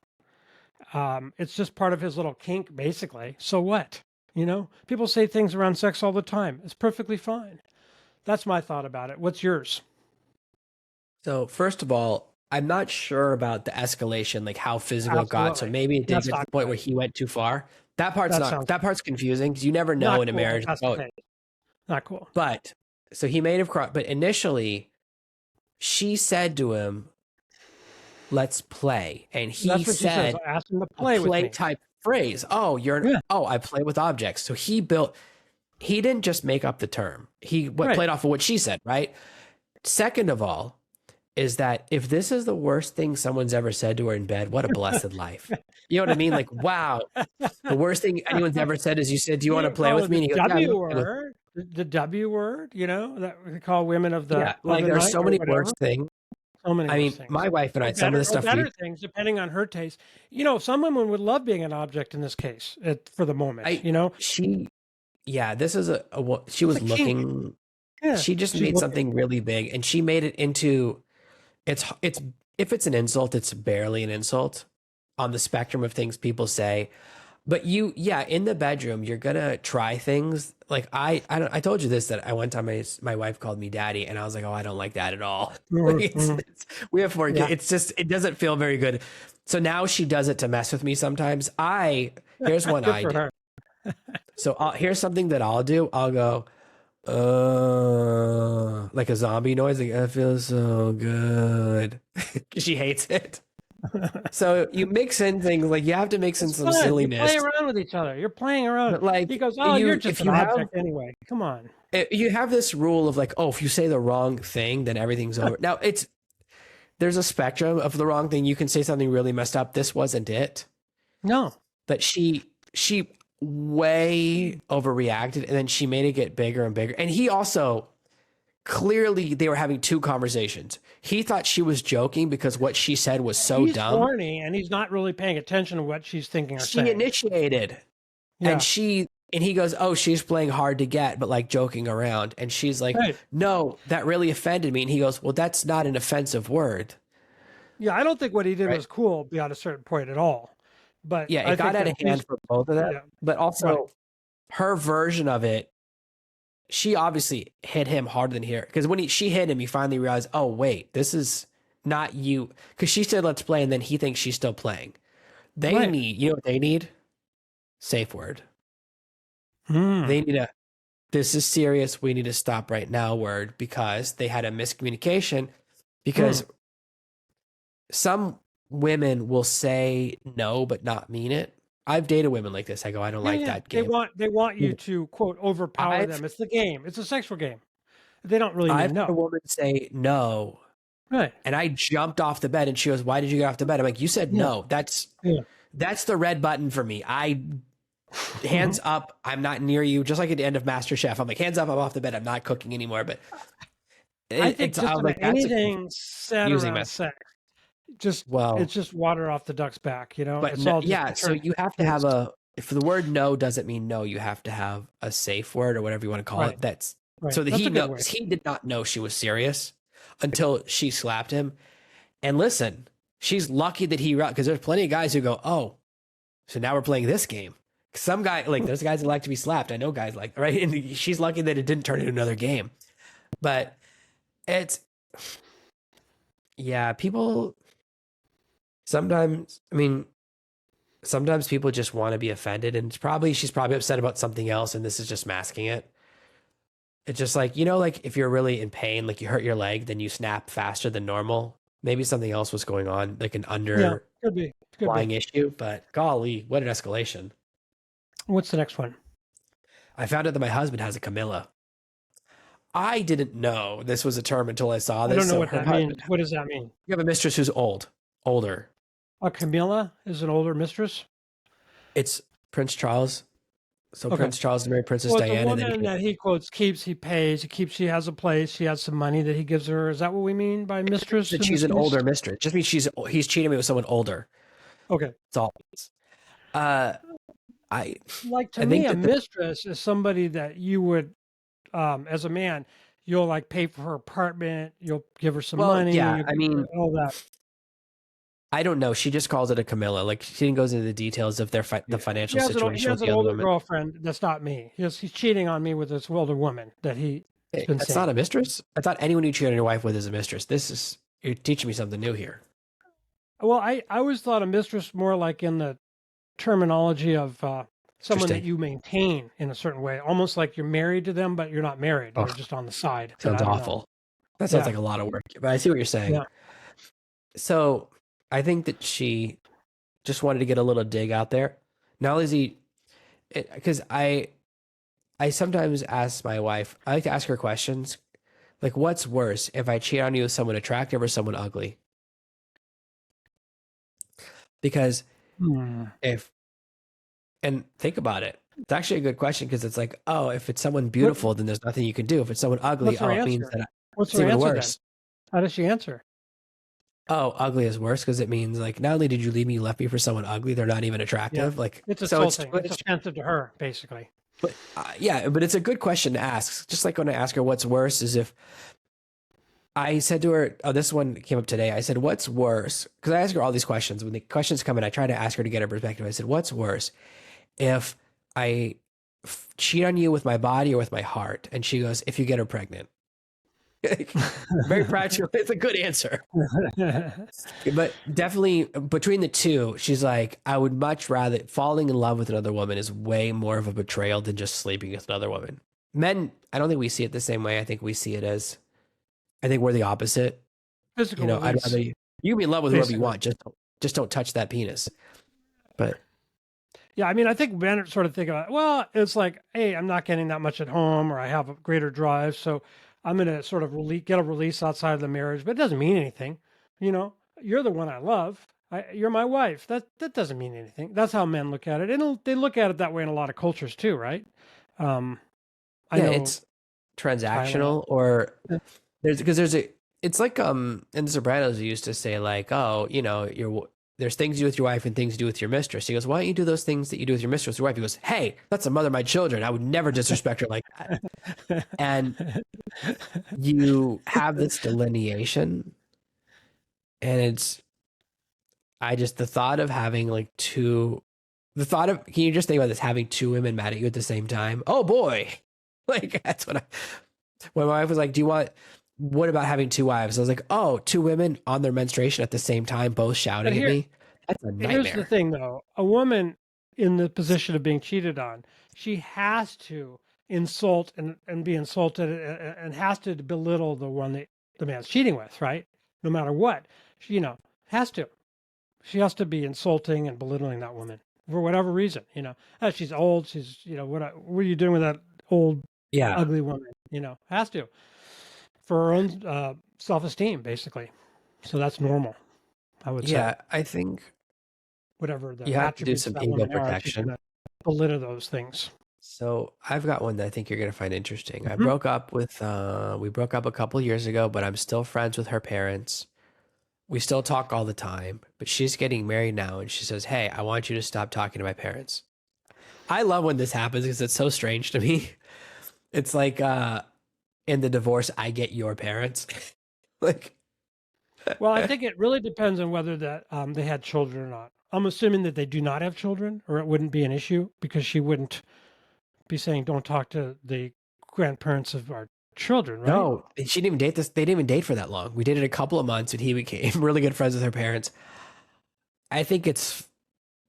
Speaker 1: It's just part of his little kink, basically. So what? You know, people say things around sex all the time. It's perfectly fine. That's my thought about it. What's yours?
Speaker 2: So first of all, I'm not sure about the escalation, like how physical it got. So
Speaker 1: Absolutely.
Speaker 2: maybe it did
Speaker 1: That's
Speaker 2: get to
Speaker 1: not
Speaker 2: the point
Speaker 1: good.
Speaker 2: where he went too far.
Speaker 1: That sounds
Speaker 2: That part's confusing because you never know
Speaker 1: not
Speaker 2: in a
Speaker 1: cool.
Speaker 2: marriage.
Speaker 1: That's the
Speaker 2: Oh,
Speaker 1: case. Not cool.
Speaker 2: but so he made have crossed. But initially, she said to him, "Let's play," and he
Speaker 1: That's what she says.
Speaker 2: said
Speaker 1: I asked him to
Speaker 2: a
Speaker 1: play with
Speaker 2: play
Speaker 1: me.
Speaker 2: type phrase. Oh,
Speaker 1: Yeah.
Speaker 2: I play with objects. So he built. He didn't just make up the term. He
Speaker 1: Right.
Speaker 2: played off of what she said, right? Second of all, is that if this is the worst thing someone's ever said to her in bed, what a blessed life. You know what I mean? Like, wow, the worst thing anyone's ever said is you said, "Do you want to
Speaker 1: You
Speaker 2: play
Speaker 1: call
Speaker 2: with
Speaker 1: it
Speaker 2: me?"
Speaker 1: the
Speaker 2: And he goes, "Yeah, I
Speaker 1: W
Speaker 2: love playing with."
Speaker 1: word, the W word, you know, that we call women
Speaker 2: Yeah,
Speaker 1: of
Speaker 2: like
Speaker 1: the
Speaker 2: there's
Speaker 1: night
Speaker 2: so
Speaker 1: or
Speaker 2: many
Speaker 1: whatever.
Speaker 2: worse things.
Speaker 1: So many
Speaker 2: I
Speaker 1: worse
Speaker 2: mean, my
Speaker 1: things.
Speaker 2: wife and I, some of the
Speaker 1: Or
Speaker 2: stuff we,
Speaker 1: better things depending on her taste. You know, some women would love being an object in this case, for the moment,
Speaker 2: I,
Speaker 1: you know?
Speaker 2: she, yeah, this is she
Speaker 1: It's
Speaker 2: was
Speaker 1: a kink.
Speaker 2: looking,
Speaker 1: Yeah.
Speaker 2: she just
Speaker 1: She's
Speaker 2: made
Speaker 1: looking.
Speaker 2: something really big and she made it into, it's, if it's an insult, it's barely an insult on the spectrum of things people say. But yeah, in the bedroom, you're gonna try things. Like I told you this that I one time my wife called me daddy, and I was like, oh, I don't like that at all. Like
Speaker 1: Mhm.
Speaker 2: we have 4 kids.
Speaker 1: Yeah.
Speaker 2: It's just it doesn't feel very good. So now she does it to mess with me sometimes. Here's one
Speaker 1: Good
Speaker 2: I
Speaker 1: for
Speaker 2: do.
Speaker 1: her.
Speaker 2: So here's something that I'll do. I'll go, like a zombie noise. Like, it feels so good. She hates it. So you mix in things like you have to mix in
Speaker 1: It's
Speaker 2: some
Speaker 1: fun. You
Speaker 2: silliness.
Speaker 1: play around with each other. You're playing around.
Speaker 2: But like
Speaker 1: He goes, "Oh, you're just
Speaker 2: if
Speaker 1: an
Speaker 2: you have
Speaker 1: object anyway. Come on."
Speaker 2: you have this rule of like, oh, if you say the wrong thing, then everything's over. Now there's a spectrum of the wrong thing. You can say something really messed up. This wasn't it,
Speaker 1: No.
Speaker 2: but she way overreacted, and then she made it get bigger and bigger. And he also clearly they were having two conversations. He thought she was joking because what she said was so
Speaker 1: He's
Speaker 2: dumb.
Speaker 1: horny and he's not really paying attention to what she's thinking or
Speaker 2: She
Speaker 1: saying.
Speaker 2: initiated.
Speaker 1: Yeah.
Speaker 2: And he goes, "Oh, she's playing hard to get, but like joking around." And she's like,
Speaker 1: Right.
Speaker 2: "No, that really offended me." And he goes, "Well, that's not an offensive word."
Speaker 1: Yeah, I don't think what he did
Speaker 2: Right.
Speaker 1: was cool beyond a certain point at all. But
Speaker 2: Yeah,
Speaker 1: I
Speaker 2: it got
Speaker 1: think
Speaker 2: out
Speaker 1: that
Speaker 2: of hand for both of them.
Speaker 1: yeah,
Speaker 2: But
Speaker 1: right.
Speaker 2: also her version of it, she obviously hit him harder than here. Because when she hit him, he finally realized, oh, wait, this is not you. Because she said, let's play. And then he thinks she's still playing.
Speaker 1: Right.
Speaker 2: You know what they need? Safe word.
Speaker 1: Hmm.
Speaker 2: They need this is serious. We need to stop right now word because they had a miscommunication. Because some women will say no, but not mean it. I've dated women like this. I go, I don't like that game.
Speaker 1: They want you to quote overpower
Speaker 2: I've
Speaker 1: them. It's the game. It's a sexual game. They don't really
Speaker 2: I've
Speaker 1: mean
Speaker 2: had a
Speaker 1: no.
Speaker 2: woman say no,
Speaker 1: Right.
Speaker 2: and I jumped off the bed, and she goes, "Why did you get off the bed?" I'm like, "You said
Speaker 1: Yeah.
Speaker 2: no.
Speaker 1: Yeah.
Speaker 2: That's the red button for me. Hands up. I'm not near you." Just like at the end of MasterChef, I'm like, "Hands up. I'm off the bed. I'm not cooking anymore." But
Speaker 1: I think
Speaker 2: I
Speaker 1: just
Speaker 2: was
Speaker 1: about
Speaker 2: like, "That's a
Speaker 1: anything said
Speaker 2: confusing
Speaker 1: around
Speaker 2: mess."
Speaker 1: sex,
Speaker 2: Well,
Speaker 1: it's just water off the duck's back, you know?
Speaker 2: but
Speaker 1: It's
Speaker 2: no,
Speaker 1: all just
Speaker 2: yeah. So you have to have if the word no doesn't mean no, you have to have a safe word or whatever you want to call
Speaker 1: right.
Speaker 2: it. That's
Speaker 1: Right.
Speaker 2: so that
Speaker 1: That's a good way.
Speaker 2: he did not know she was serious until she slapped him. And listen, she's lucky that because there's plenty of guys who go, oh, so now we're playing this game. Some guy, like there's guys that like to be slapped. I know guys like, right? And she's lucky that it didn't turn into another game. But yeah, people sometimes, I mean, sometimes people just want to be offended and she's probably upset about something else and this is just masking it. It's just like, like if you're really in pain, like you hurt your leg, then you snap faster than normal. Maybe something else was going on, like an
Speaker 1: Yeah, could be.
Speaker 2: underlying issue, but golly, what an escalation.
Speaker 1: What's the next one?
Speaker 2: I found out that my husband has a Camilla. I didn't know this was a term until I saw this.
Speaker 1: I don't know what that means. What does that mean?
Speaker 2: You have a mistress who's older.
Speaker 1: A Camilla is an older mistress?
Speaker 2: It's Prince Charles. So
Speaker 1: Okay.
Speaker 2: Prince Charles married Princess
Speaker 1: Well,
Speaker 2: Diana.
Speaker 1: the woman that he quotes keeps, he pays, she has a place, she has some money that he gives her. Is that what we mean by mistress?
Speaker 2: That she's an older mistress. Just means he's cheating me with someone older.
Speaker 1: Okay.
Speaker 2: That's all it means.
Speaker 1: Like to me, a mistress is somebody that you would, as a man, you'll like pay for her apartment, you'll give her some
Speaker 2: Well,
Speaker 1: money,
Speaker 2: yeah,
Speaker 1: you
Speaker 2: I mean,
Speaker 1: all that.
Speaker 2: I don't know. She just calls it a Camilla. Like she didn't go into the details of the
Speaker 1: Yeah.
Speaker 2: financial
Speaker 1: He
Speaker 2: situation with
Speaker 1: has
Speaker 2: the
Speaker 1: an
Speaker 2: other
Speaker 1: older
Speaker 2: woman.
Speaker 1: girlfriend that's not me. He's cheating on me with this older woman that he's
Speaker 2: Hey,
Speaker 1: been
Speaker 2: that's
Speaker 1: seeing.
Speaker 2: not a mistress. I thought anyone you cheat on your wife with is a mistress. You're teaching me something new here.
Speaker 1: Well, I always thought a mistress more like in the terminology of someone that
Speaker 2: Interesting.
Speaker 1: you maintain in a certain way, almost like you're married to them, but you're not married.
Speaker 2: Oh,
Speaker 1: You're just on the side. But
Speaker 2: sounds
Speaker 1: I don't know.
Speaker 2: awful. That sounds
Speaker 1: Yeah,
Speaker 2: like a lot of work, but I see what you're saying.
Speaker 1: yeah.
Speaker 2: So I think that she just wanted to get a little dig out there. Not only is he, because I sometimes ask my wife, I like to ask her questions like, what's worse if I cheat on you with someone attractive or someone ugly? Because
Speaker 1: Hmm.
Speaker 2: if, and think about it, it's actually a good question because it's like, oh, if it's someone
Speaker 1: What
Speaker 2: beautiful, then there's nothing you can do. If it's someone ugly,
Speaker 1: what's her
Speaker 2: oh, it means
Speaker 1: answer?
Speaker 2: that
Speaker 1: What's
Speaker 2: it's
Speaker 1: her
Speaker 2: even
Speaker 1: answer then?
Speaker 2: worse.
Speaker 1: How does she answer?
Speaker 2: Oh, ugly is worse because it means like not only did you leave me, you left me for someone ugly, they're not even
Speaker 1: Yeah,
Speaker 2: attractive. Like,
Speaker 1: it's
Speaker 2: so
Speaker 1: insulting. It's offensive to her, basically.
Speaker 2: but yeah, but it's a good question to ask. Just like when I ask her what's worse is if I said to her, oh, this one came up today. I said, what's worse? Because I ask her all these questions. When the questions come in, I try to ask her to get her perspective. I said, what's worse if I cheat on you with my body or with my heart? And she goes, if you get her pregnant. Very practical. It's a good answer. But definitely between the two, she's like, I would much rather falling in love with another woman is way more of a betrayal than just sleeping with another woman. Men, I don't think we see it the same way. I think we see it as, I think we're the opposite. You
Speaker 1: Physical
Speaker 2: know, I'd
Speaker 1: release,
Speaker 2: rather you be in love with whoever you
Speaker 1: basically.
Speaker 2: want. Just don't touch that penis. But
Speaker 1: Yeah, I mean, I think men sort of think about, well, it's like, hey, I'm not getting that much at home, or I have a greater drive, so I'm going to sort of get a release outside of the marriage, but it doesn't mean anything. You know, you're the one I love. You're my wife. That doesn't mean anything. That's how men look at it, and they look at it that way in a lot of cultures too, right? Um, I
Speaker 2: yeah,
Speaker 1: know
Speaker 2: it's
Speaker 1: Thailand.
Speaker 2: transactional or there's a it's like in the Sopranos they used to say like, oh, you know, there's things you do with your wife and things you do with your mistress. He goes, why don't you do those things that you do with your mistress, your wife? He goes, hey, that's the mother of my children. I would never disrespect her like that. And you have this delineation, and it's I just the thought of having like the thought of can you just think about this having two women mad at you at the same time? Oh boy. Like that's what I when my wife was like, do you want what about having two wives? I was like, oh, two women on their menstruation at the same time, both
Speaker 1: But
Speaker 2: shouting at me. That's a
Speaker 1: here's the
Speaker 2: nightmare.
Speaker 1: thing, though. A woman in the position of being cheated on, she has to insult and be insulted and has to belittle the one that the man's cheating with, right? No matter what, she, has to. She has to be insulting and belittling that woman for whatever reason. She's old. She's, what are you doing with that old,
Speaker 2: Yeah.
Speaker 1: ugly woman? Has to for her own self-esteem, basically. So that's normal, I would say.
Speaker 2: Yeah. I think
Speaker 1: Whatever the
Speaker 2: you have to do
Speaker 1: attributes of
Speaker 2: some
Speaker 1: that
Speaker 2: ego
Speaker 1: woman are, she's
Speaker 2: protection.
Speaker 1: gonna belittle those things.
Speaker 2: So I've got one that I think you're gonna find interesting. I
Speaker 1: Mhm.
Speaker 2: broke up with we broke up a couple years ago, but I'm still friends with her parents. We still talk all the time, but she's getting married now and she says, hey, I want you to stop talking to my parents. I love when this happens because it's so strange to me. It's like in the divorce, I get your parents. Like,
Speaker 1: Well, I think it really depends on whether that they had children or not. I'm assuming that they do not have children, or it wouldn't be an issue because she wouldn't be saying, "Don't talk to the grandparents of our children," right?
Speaker 2: no, she didn't even date this. They didn't even date for that long. We dated a couple of months and he became really good friends with her parents. I think it's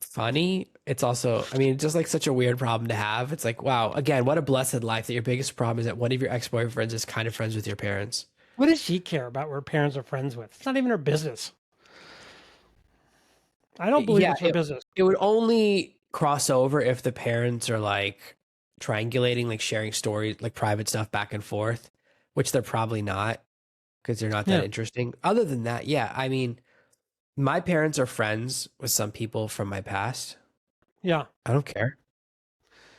Speaker 2: funny. It's also, I mean, it's just like such a weird problem to have. It's like, wow, again, what a blessed life that your biggest problem is that one of your ex boyfriends is kind of friends with your parents.
Speaker 1: What does she care about what her parents are friends with? It's not even her business. I don't believe
Speaker 2: Yeah,
Speaker 1: it's her business.
Speaker 2: it would only cross over if the parents are like triangulating, like sharing stories, like private stuff back and forth, which they're probably not because they're not that
Speaker 1: Yeah,
Speaker 2: interesting. Other than that, yeah, I mean, my parents are friends with some people from my past.
Speaker 1: yeah.
Speaker 2: I don't care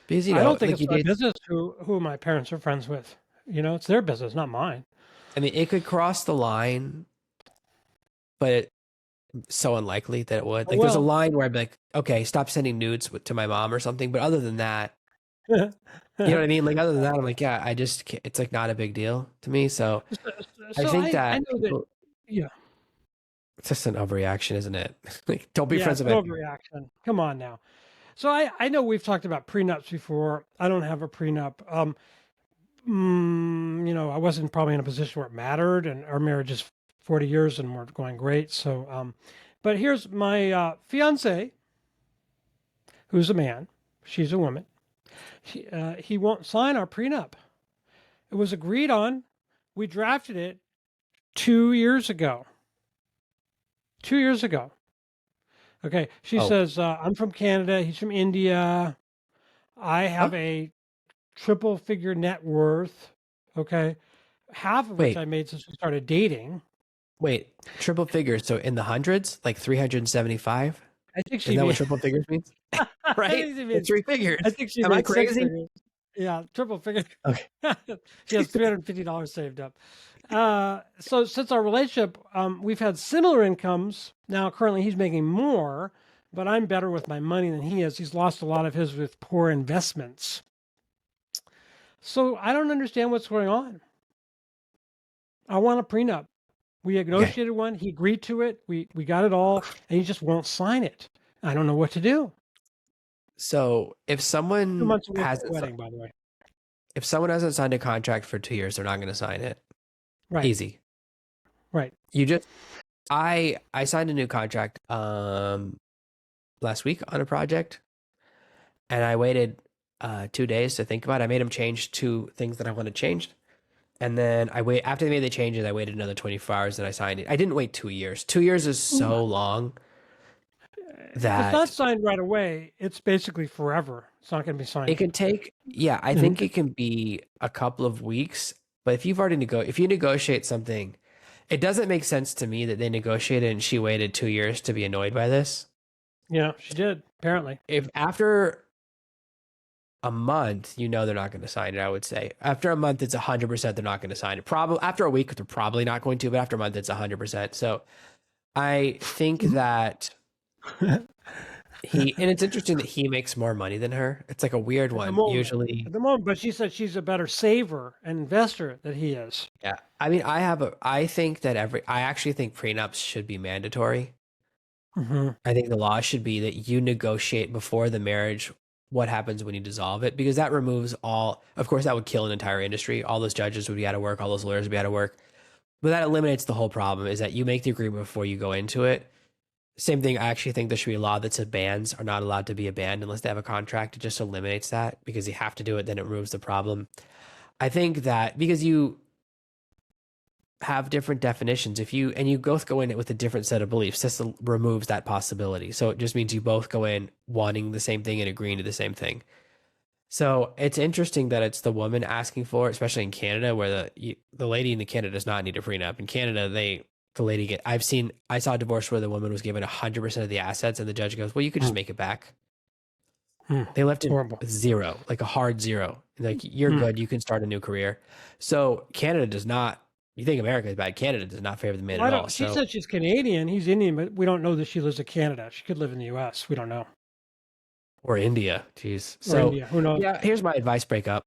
Speaker 2: because,
Speaker 1: I don't think
Speaker 2: like
Speaker 1: it's
Speaker 2: you
Speaker 1: my
Speaker 2: did,
Speaker 1: business who my parents are friends with. It's their business, not mine.
Speaker 2: I mean, it could cross the line, but so unlikely that it would.
Speaker 1: Oh,
Speaker 2: Like, there's a
Speaker 1: well,
Speaker 2: line where I'd be like, okay, stop sending nudes to my mom or something. But other than that, You know what I mean? Like other than that, I'm like, yeah, I just can't, it's like not a big deal to me. So
Speaker 1: So,
Speaker 2: I
Speaker 1: so
Speaker 2: think
Speaker 1: I
Speaker 2: that
Speaker 1: know that,
Speaker 2: people,
Speaker 1: yeah,
Speaker 2: it's just an overreaction, isn't it? Like, don't be
Speaker 1: yeah,
Speaker 2: friends
Speaker 1: it's
Speaker 2: with
Speaker 1: an
Speaker 2: anyone.
Speaker 1: overreaction. Come on now. So I know we've talked about prenups before. I don't have a prenup. I wasn't probably in a position where it mattered, and our marriage is 40 years and we're going great. So, but here's my fiance, who's a man, she's a woman. He won't sign our prenup. It was agreed on. We drafted it 2 years ago. 2 years ago. Okay. She
Speaker 2: Oh,
Speaker 1: says, I'm from Canada. He's from India. I
Speaker 2: huh?
Speaker 1: have a triple figure net worth. Okay. Half of which
Speaker 2: Wait,
Speaker 1: I made since we started dating.
Speaker 2: wait, triple figures. So in the hundreds, like 375?
Speaker 1: I think
Speaker 2: Isn't
Speaker 1: she
Speaker 2: that what
Speaker 1: means,
Speaker 2: triple figures means?
Speaker 1: I
Speaker 2: Right?
Speaker 1: think she
Speaker 2: It's
Speaker 1: means,
Speaker 2: three
Speaker 1: I
Speaker 2: figures.
Speaker 1: think she
Speaker 2: Am I
Speaker 1: made six
Speaker 2: crazy?
Speaker 1: figures. Yeah. Triple figure.
Speaker 2: Okay.
Speaker 1: She has $350 saved up. So since our relationship, we've had similar incomes. Now, currently, he's making more, but I'm better with my money than he is. He's lost a lot of his with poor investments. So I don't understand what's going on. I want a prenup. We
Speaker 2: Okay.
Speaker 1: negotiated one. He agreed to it. We got it all, and he just won't sign it. I don't know what to do.
Speaker 2: So if
Speaker 1: Two
Speaker 2: someone
Speaker 1: months away from the
Speaker 2: hasn't,
Speaker 1: wedding, by the way.
Speaker 2: if someone hasn't signed a contract for 2 years, they're not going to sign it.
Speaker 1: Right.
Speaker 2: Easy.
Speaker 1: Right.
Speaker 2: You just, I signed a new contract last week on a project, and I waited 2 days to think about it. I made them change two things that I wanted changed. And then I wait after they made the changes, I waited another 24 hours and I signed it. I didn't wait 2 years. 2 years is so long
Speaker 1: If it's not
Speaker 2: that
Speaker 1: signed right away, it's basically forever. It's not going to be
Speaker 2: it
Speaker 1: signed.
Speaker 2: can take, yeah, I
Speaker 1: Mhm.
Speaker 2: think it can be a couple of weeks. But if you've already if you negotiate something, it doesn't make sense to me that they negotiated and she waited 2 years to be annoyed by this.
Speaker 1: Yeah, she did, apparently.
Speaker 2: If after a month, they're not going to sign it, I would say. After a month, it's 100% they're not going to sign it. Probably after a week, they're probably not going to, but after a month, it's 100%. So I think that and it's interesting that he makes more money than her. It's like a weird
Speaker 1: At the
Speaker 2: one.
Speaker 1: moment.
Speaker 2: Usually,
Speaker 1: At the moment, but she said she's a better saver and investor than he is.
Speaker 2: yeah. I mean, I think that I actually think prenups should be mandatory.
Speaker 1: Hmm.
Speaker 2: I think the law should be that you negotiate before the marriage what happens when you dissolve it, because that removes of course, that would kill an entire industry. All those judges would be out of work, all those lawyers would be out of work. But that eliminates the whole problem is that you make the agreement before you go into it. Same thing. I actually think there should be a law that says bands are not allowed to be a band unless they have a contract. It just eliminates that because you have to do it. Then it removes the problem. I think that because you have different definitions, if you both go in it with a different set of beliefs, this removes that possibility. So it just means you both go in wanting the same thing and agreeing to the same thing. So it's interesting that it's the woman asking for it, especially in Canada, where the lady in Canada does not need a prenup. In Canada, the lady I saw a divorce where the woman was given 100% of the assets, and the judge goes, "Well, you could just make it back."
Speaker 1: Hmm.
Speaker 2: They left it
Speaker 1: Horrible.
Speaker 2: zero, like a hard zero. Like you're
Speaker 1: Hmm.
Speaker 2: good, you can start a new career. So Canada does not. You think America is bad? Canada does not favor the man
Speaker 1: Well,
Speaker 2: at
Speaker 1: I
Speaker 2: all.
Speaker 1: don't. She
Speaker 2: So
Speaker 1: said she's Canadian. He's Indian, but we don't know that she lives in Canada. She could live in the U.S. We don't know,
Speaker 2: or India, jeez.
Speaker 1: or
Speaker 2: So
Speaker 1: India. Who knows?
Speaker 2: yeah, here's my advice: break up.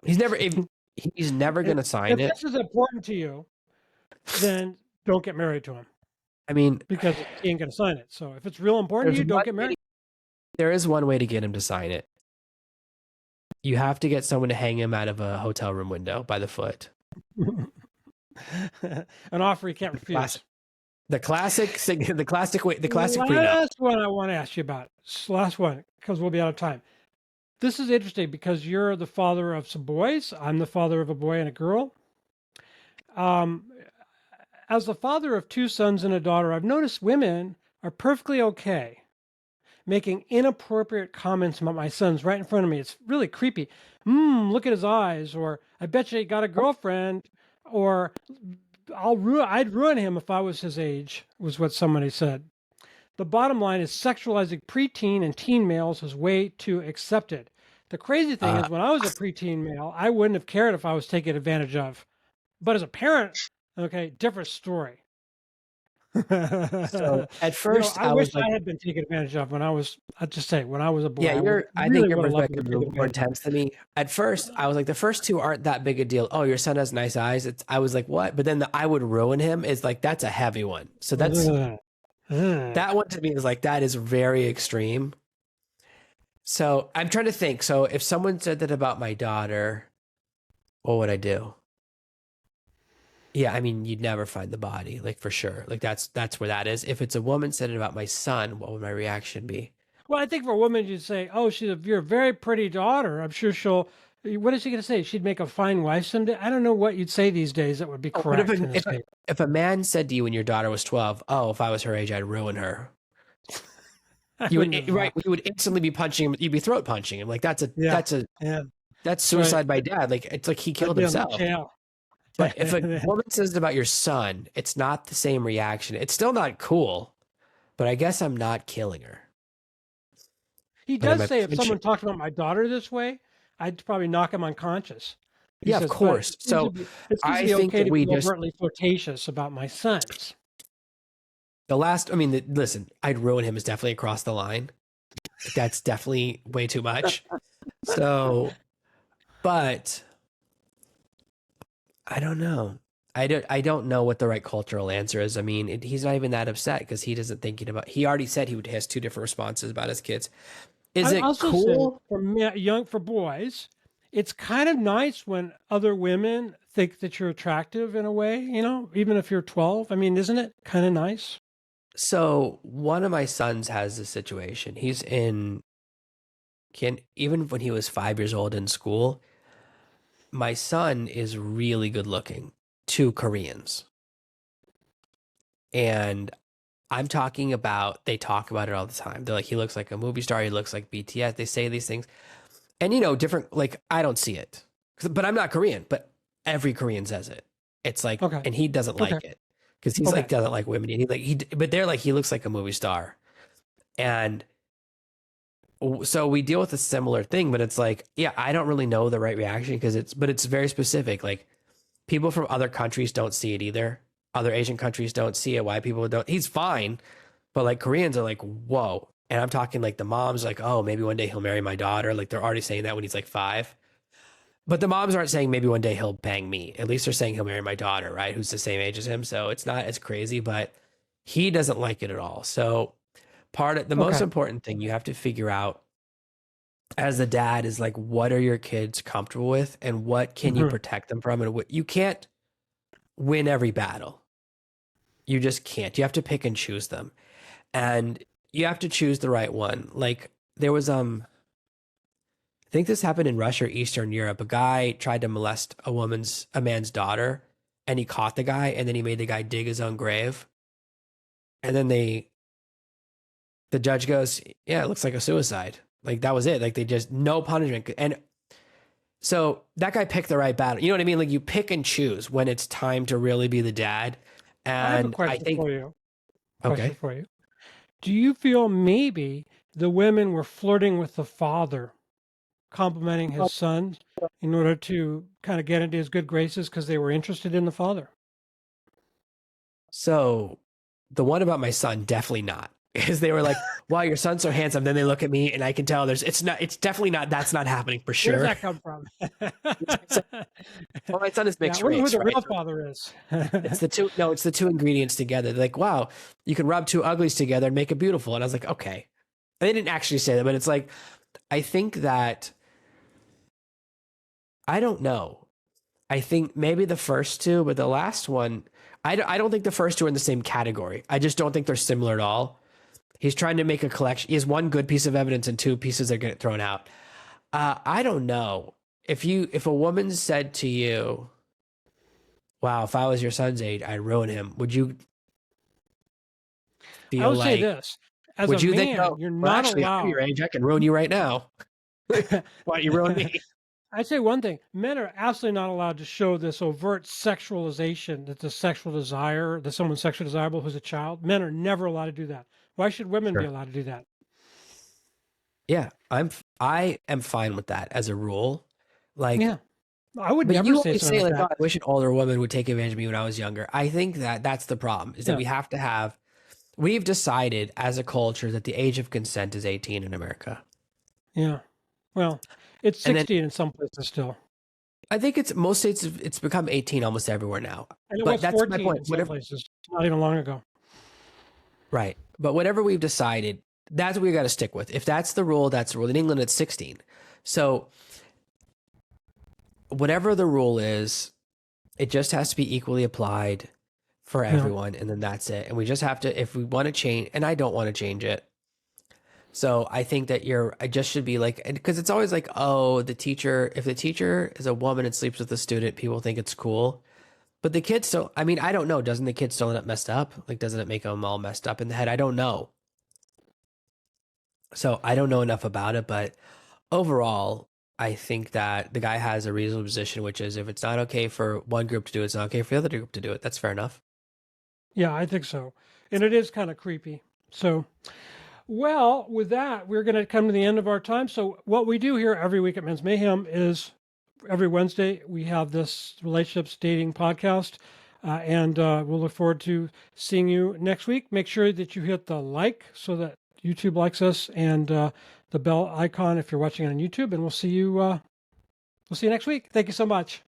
Speaker 2: He's never
Speaker 1: If,
Speaker 2: gonna sign
Speaker 1: if
Speaker 2: it.
Speaker 1: this is important to you, then don't get married to him
Speaker 2: I mean,
Speaker 1: because he ain't going to sign it. So if it's real important to
Speaker 2: there's
Speaker 1: you, don't
Speaker 2: one
Speaker 1: get
Speaker 2: way
Speaker 1: married.
Speaker 2: there is one way to get him to sign it. You have to get someone to hang him out of a hotel room window by the foot.
Speaker 1: An offer he can't
Speaker 2: Classic,
Speaker 1: refuse.
Speaker 2: the classic, the classic way, the classic prenup.
Speaker 1: Last one I want to ask you about. Last one, because we'll be out of time. This is interesting because you're the father of some boys. I'm the father of a boy and a girl. Um, as the father of two sons and a daughter, I've noticed women are perfectly okay making inappropriate comments about my sons right in front of me. It's really creepy. Look at his eyes, or I bet you he got a girlfriend, or I'd ruin him if I was his age, was what somebody said. The bottom line is sexualizing preteen and teen males is way too accepted. The crazy thing
Speaker 2: Uh,
Speaker 1: is, when I was a preteen male, I wouldn't have cared if I was taken advantage of. But as a parent, okay, different story.
Speaker 2: So at
Speaker 1: You know,
Speaker 2: first
Speaker 1: I
Speaker 2: I was
Speaker 1: wish
Speaker 2: like,
Speaker 1: I had been taken advantage of when I was, I'd just say, when I was a boy,
Speaker 2: yeah,
Speaker 1: I would
Speaker 2: I think
Speaker 1: really
Speaker 2: your
Speaker 1: would have loved to
Speaker 2: perspective
Speaker 1: be
Speaker 2: is a
Speaker 1: taken
Speaker 2: little more
Speaker 1: advantage of.
Speaker 2: intense than me. At first, I was like, the first two aren't that big a deal. Oh, your son has nice eyes. I was like, what? But then the I would ruin him is like, that's a heavy one. So
Speaker 1: Ugh. Ugh.
Speaker 2: that one to me is like, that is very extreme. So I'm trying to think. So if someone said that about my daughter, what would I do? Yeah, I mean, you'd never find the body, like for sure. Like that's where that is. If it's a woman said it about my son, what would my reaction be?
Speaker 1: Well, I think for a woman, you'd say, "Oh, you're a very pretty daughter. I'm sure she'll." What is she going to say? She'd make a fine wife someday. I don't know what you'd say these days that would be
Speaker 2: Oh, but
Speaker 1: correct in this case.
Speaker 2: if a man said to you when your daughter was 12, "Oh, if I was her age, I'd ruin her,"
Speaker 1: I
Speaker 2: you would
Speaker 1: wouldn't have.
Speaker 2: right, you would instantly be punching him. You'd be throat punching him. Like
Speaker 1: Yeah, yeah,
Speaker 2: that's
Speaker 1: that's right.
Speaker 2: suicide by dad. Like it's like he
Speaker 1: I'd
Speaker 2: killed
Speaker 1: be on the
Speaker 2: himself.
Speaker 1: jail.
Speaker 2: But if a woman says it about your son, it's not the same reaction. It's still not cool, but I guess I'm not killing her.
Speaker 1: He
Speaker 2: But am
Speaker 1: does
Speaker 2: I
Speaker 1: say if
Speaker 2: punching?
Speaker 1: someone talked about my daughter this way, I'd probably knock him unconscious. He
Speaker 2: Yeah, of
Speaker 1: says, but
Speaker 2: course. So
Speaker 1: it seems to
Speaker 2: I
Speaker 1: be
Speaker 2: think
Speaker 1: okay
Speaker 2: that
Speaker 1: to
Speaker 2: we
Speaker 1: be
Speaker 2: just
Speaker 1: overtly flirtatious about my sons.
Speaker 2: the last. I mean, listen, I'd ruin him is definitely across the line. That's definitely way too much. So, but I don't know. I don't know what the right cultural answer is. I mean, he's not even that upset because he doesn't thinking about. He already said has two different responses about his kids. Is
Speaker 1: I
Speaker 2: it
Speaker 1: also say
Speaker 2: cool?
Speaker 1: for boys, it's kind of nice when other women think that you're attractive in a way, you know, even if you're 12. I mean, isn't it kind of nice?
Speaker 2: So one of my sons has a situation. He's in can even when he was 5 years old in school. My son is really good looking to Koreans, and I'm talking about. They talk about it all the time. They're like, he looks like a movie star. He looks like BTS. They say these things. And different, like, I don't see it, but I'm not Korean, but every Korean says it. It's like,
Speaker 1: Okay.
Speaker 2: and he doesn't
Speaker 1: Okay.
Speaker 2: like it because he's like,
Speaker 1: Okay.
Speaker 2: doesn't like women. And but they're like, he looks like a movie star. And so we deal with a similar thing, but it's like, yeah, I don't really know the right reaction but it's very specific. Like people from other countries don't see it either. Other Asian countries don't see it. White people don't. He's fine, but like Koreans are like, whoa. And I'm talking like the mom's like, oh, maybe one day he'll marry my daughter. Like they're already saying that when he's like 5. But the moms aren't saying maybe one day he'll bang me. At least they're saying he'll marry my daughter, right? Who's the same age as him. So it's not as crazy, but he doesn't like it at all. So part of the most
Speaker 1: Okay.
Speaker 2: important thing you have to figure out as the dad is like, what are your kids comfortable with and what can you
Speaker 1: Mhm.
Speaker 2: protect them from? And what you can't win every battle. You just can't. You have to pick and choose them. And you have to choose the right one. Like there was I think this happened in Russia or Eastern Europe. A guy tried to molest a man's daughter, and he caught the guy, and then he made the guy dig his own grave. And then the judge goes, "Yeah, it looks like a suicide." Like that was it. Like they just no punishment. And so that guy picked the right battle. You know what I mean? Like you pick and choose when it's time to really be the dad.
Speaker 1: I have a
Speaker 2: And I
Speaker 1: question
Speaker 2: think
Speaker 1: for you. Question
Speaker 2: okay.
Speaker 1: for you. Do you feel maybe the women were flirting with the father, complimenting his son in order to kind of get into his good graces because they were interested in the father?
Speaker 2: So the one about my son, definitely not. Because they were like, wow, your son's so handsome. Then they look at me and I can tell it's definitely not, that's not happening for
Speaker 1: Where does
Speaker 2: sure.
Speaker 1: that come from?
Speaker 2: So, well, my son is
Speaker 1: Yeah, I
Speaker 2: mixed
Speaker 1: wonder who
Speaker 2: race,
Speaker 1: the
Speaker 2: right?
Speaker 1: real
Speaker 2: So
Speaker 1: father is.
Speaker 2: it's the two ingredients together. They're like, wow, you can rub two uglies together and make it beautiful. And I was like, okay. They didn't actually say that, but it's like, I think that, I don't know. I think maybe the first two, but the last one, I don't think the first two are in the same category. I just don't think they're similar at all. He's trying to make a collection. He has one good piece of evidence and two pieces that get thrown out. I don't know if a woman said to you, "Wow, if I was your son's age, I'd ruin him." Would you
Speaker 1: I
Speaker 2: feel
Speaker 1: would say
Speaker 2: like?
Speaker 1: this, as a
Speaker 2: Would you then
Speaker 1: man,
Speaker 2: go,
Speaker 1: you're
Speaker 2: "Well,
Speaker 1: not
Speaker 2: actually, I'm your
Speaker 1: allowed.
Speaker 2: age. I can ruin you right now. Why don't you ruin me?"
Speaker 1: I'd say one thing, men are absolutely not allowed to show this overt sexualization, that the sexual desire, that someone's sexually desirable who's a child. Men are never allowed to do that. Why should women be
Speaker 2: Sure.
Speaker 1: allowed to do that?
Speaker 2: Yeah, I am fine with that as a rule. Like
Speaker 1: Yeah. I would
Speaker 2: But
Speaker 1: never
Speaker 2: you
Speaker 1: say
Speaker 2: always
Speaker 1: something
Speaker 2: say
Speaker 1: like
Speaker 2: like, "Oh,
Speaker 1: that.
Speaker 2: I wish an older woman would take advantage of me when I was younger." I think that that's the problem, is that
Speaker 1: Yeah.
Speaker 2: we have to have we've decided as a culture that the age of consent is 18 in America.
Speaker 1: Yeah. Well, it's
Speaker 2: And then
Speaker 1: 16 in some places still.
Speaker 2: I think it's most states it's become 18 almost everywhere now.
Speaker 1: And it
Speaker 2: But
Speaker 1: was
Speaker 2: that's my
Speaker 1: 14
Speaker 2: point.
Speaker 1: in some
Speaker 2: Whatever
Speaker 1: places not even long ago.
Speaker 2: right. But whatever we've decided, that's what we got to stick with. If that's the rule, that's the rule. In England it's 16. So whatever the rule is, it just has to be equally applied for
Speaker 1: Yeah.
Speaker 2: everyone, and then that's it. And we just have to, if we want to change, and I don't want to change it. So I think that I just should be like, because it's always like, oh, if the teacher is a woman and sleeps with a student, people think it's cool. But the kids still, I mean, I don't know. Doesn't the kid still end up messed up? Like, doesn't it make them all messed up in the head? I don't know. So I don't know enough about it, but overall, I think that the guy has a reasonable position, which is if it's not okay for one group to do it, it's not okay for the other group to do it. That's fair enough.
Speaker 1: Yeah, I think so. And it is kind of creepy. So, well, with that, we're going to come to the end of our time. So, what we do here every week at Men's Mayhem is every Wednesday we have this relationships dating podcast. And we'll look forward to seeing you next week. Make sure that you hit the like so that YouTube likes us, and the bell icon if you're watching on YouTube. And we'll see you next week. Thank you so much.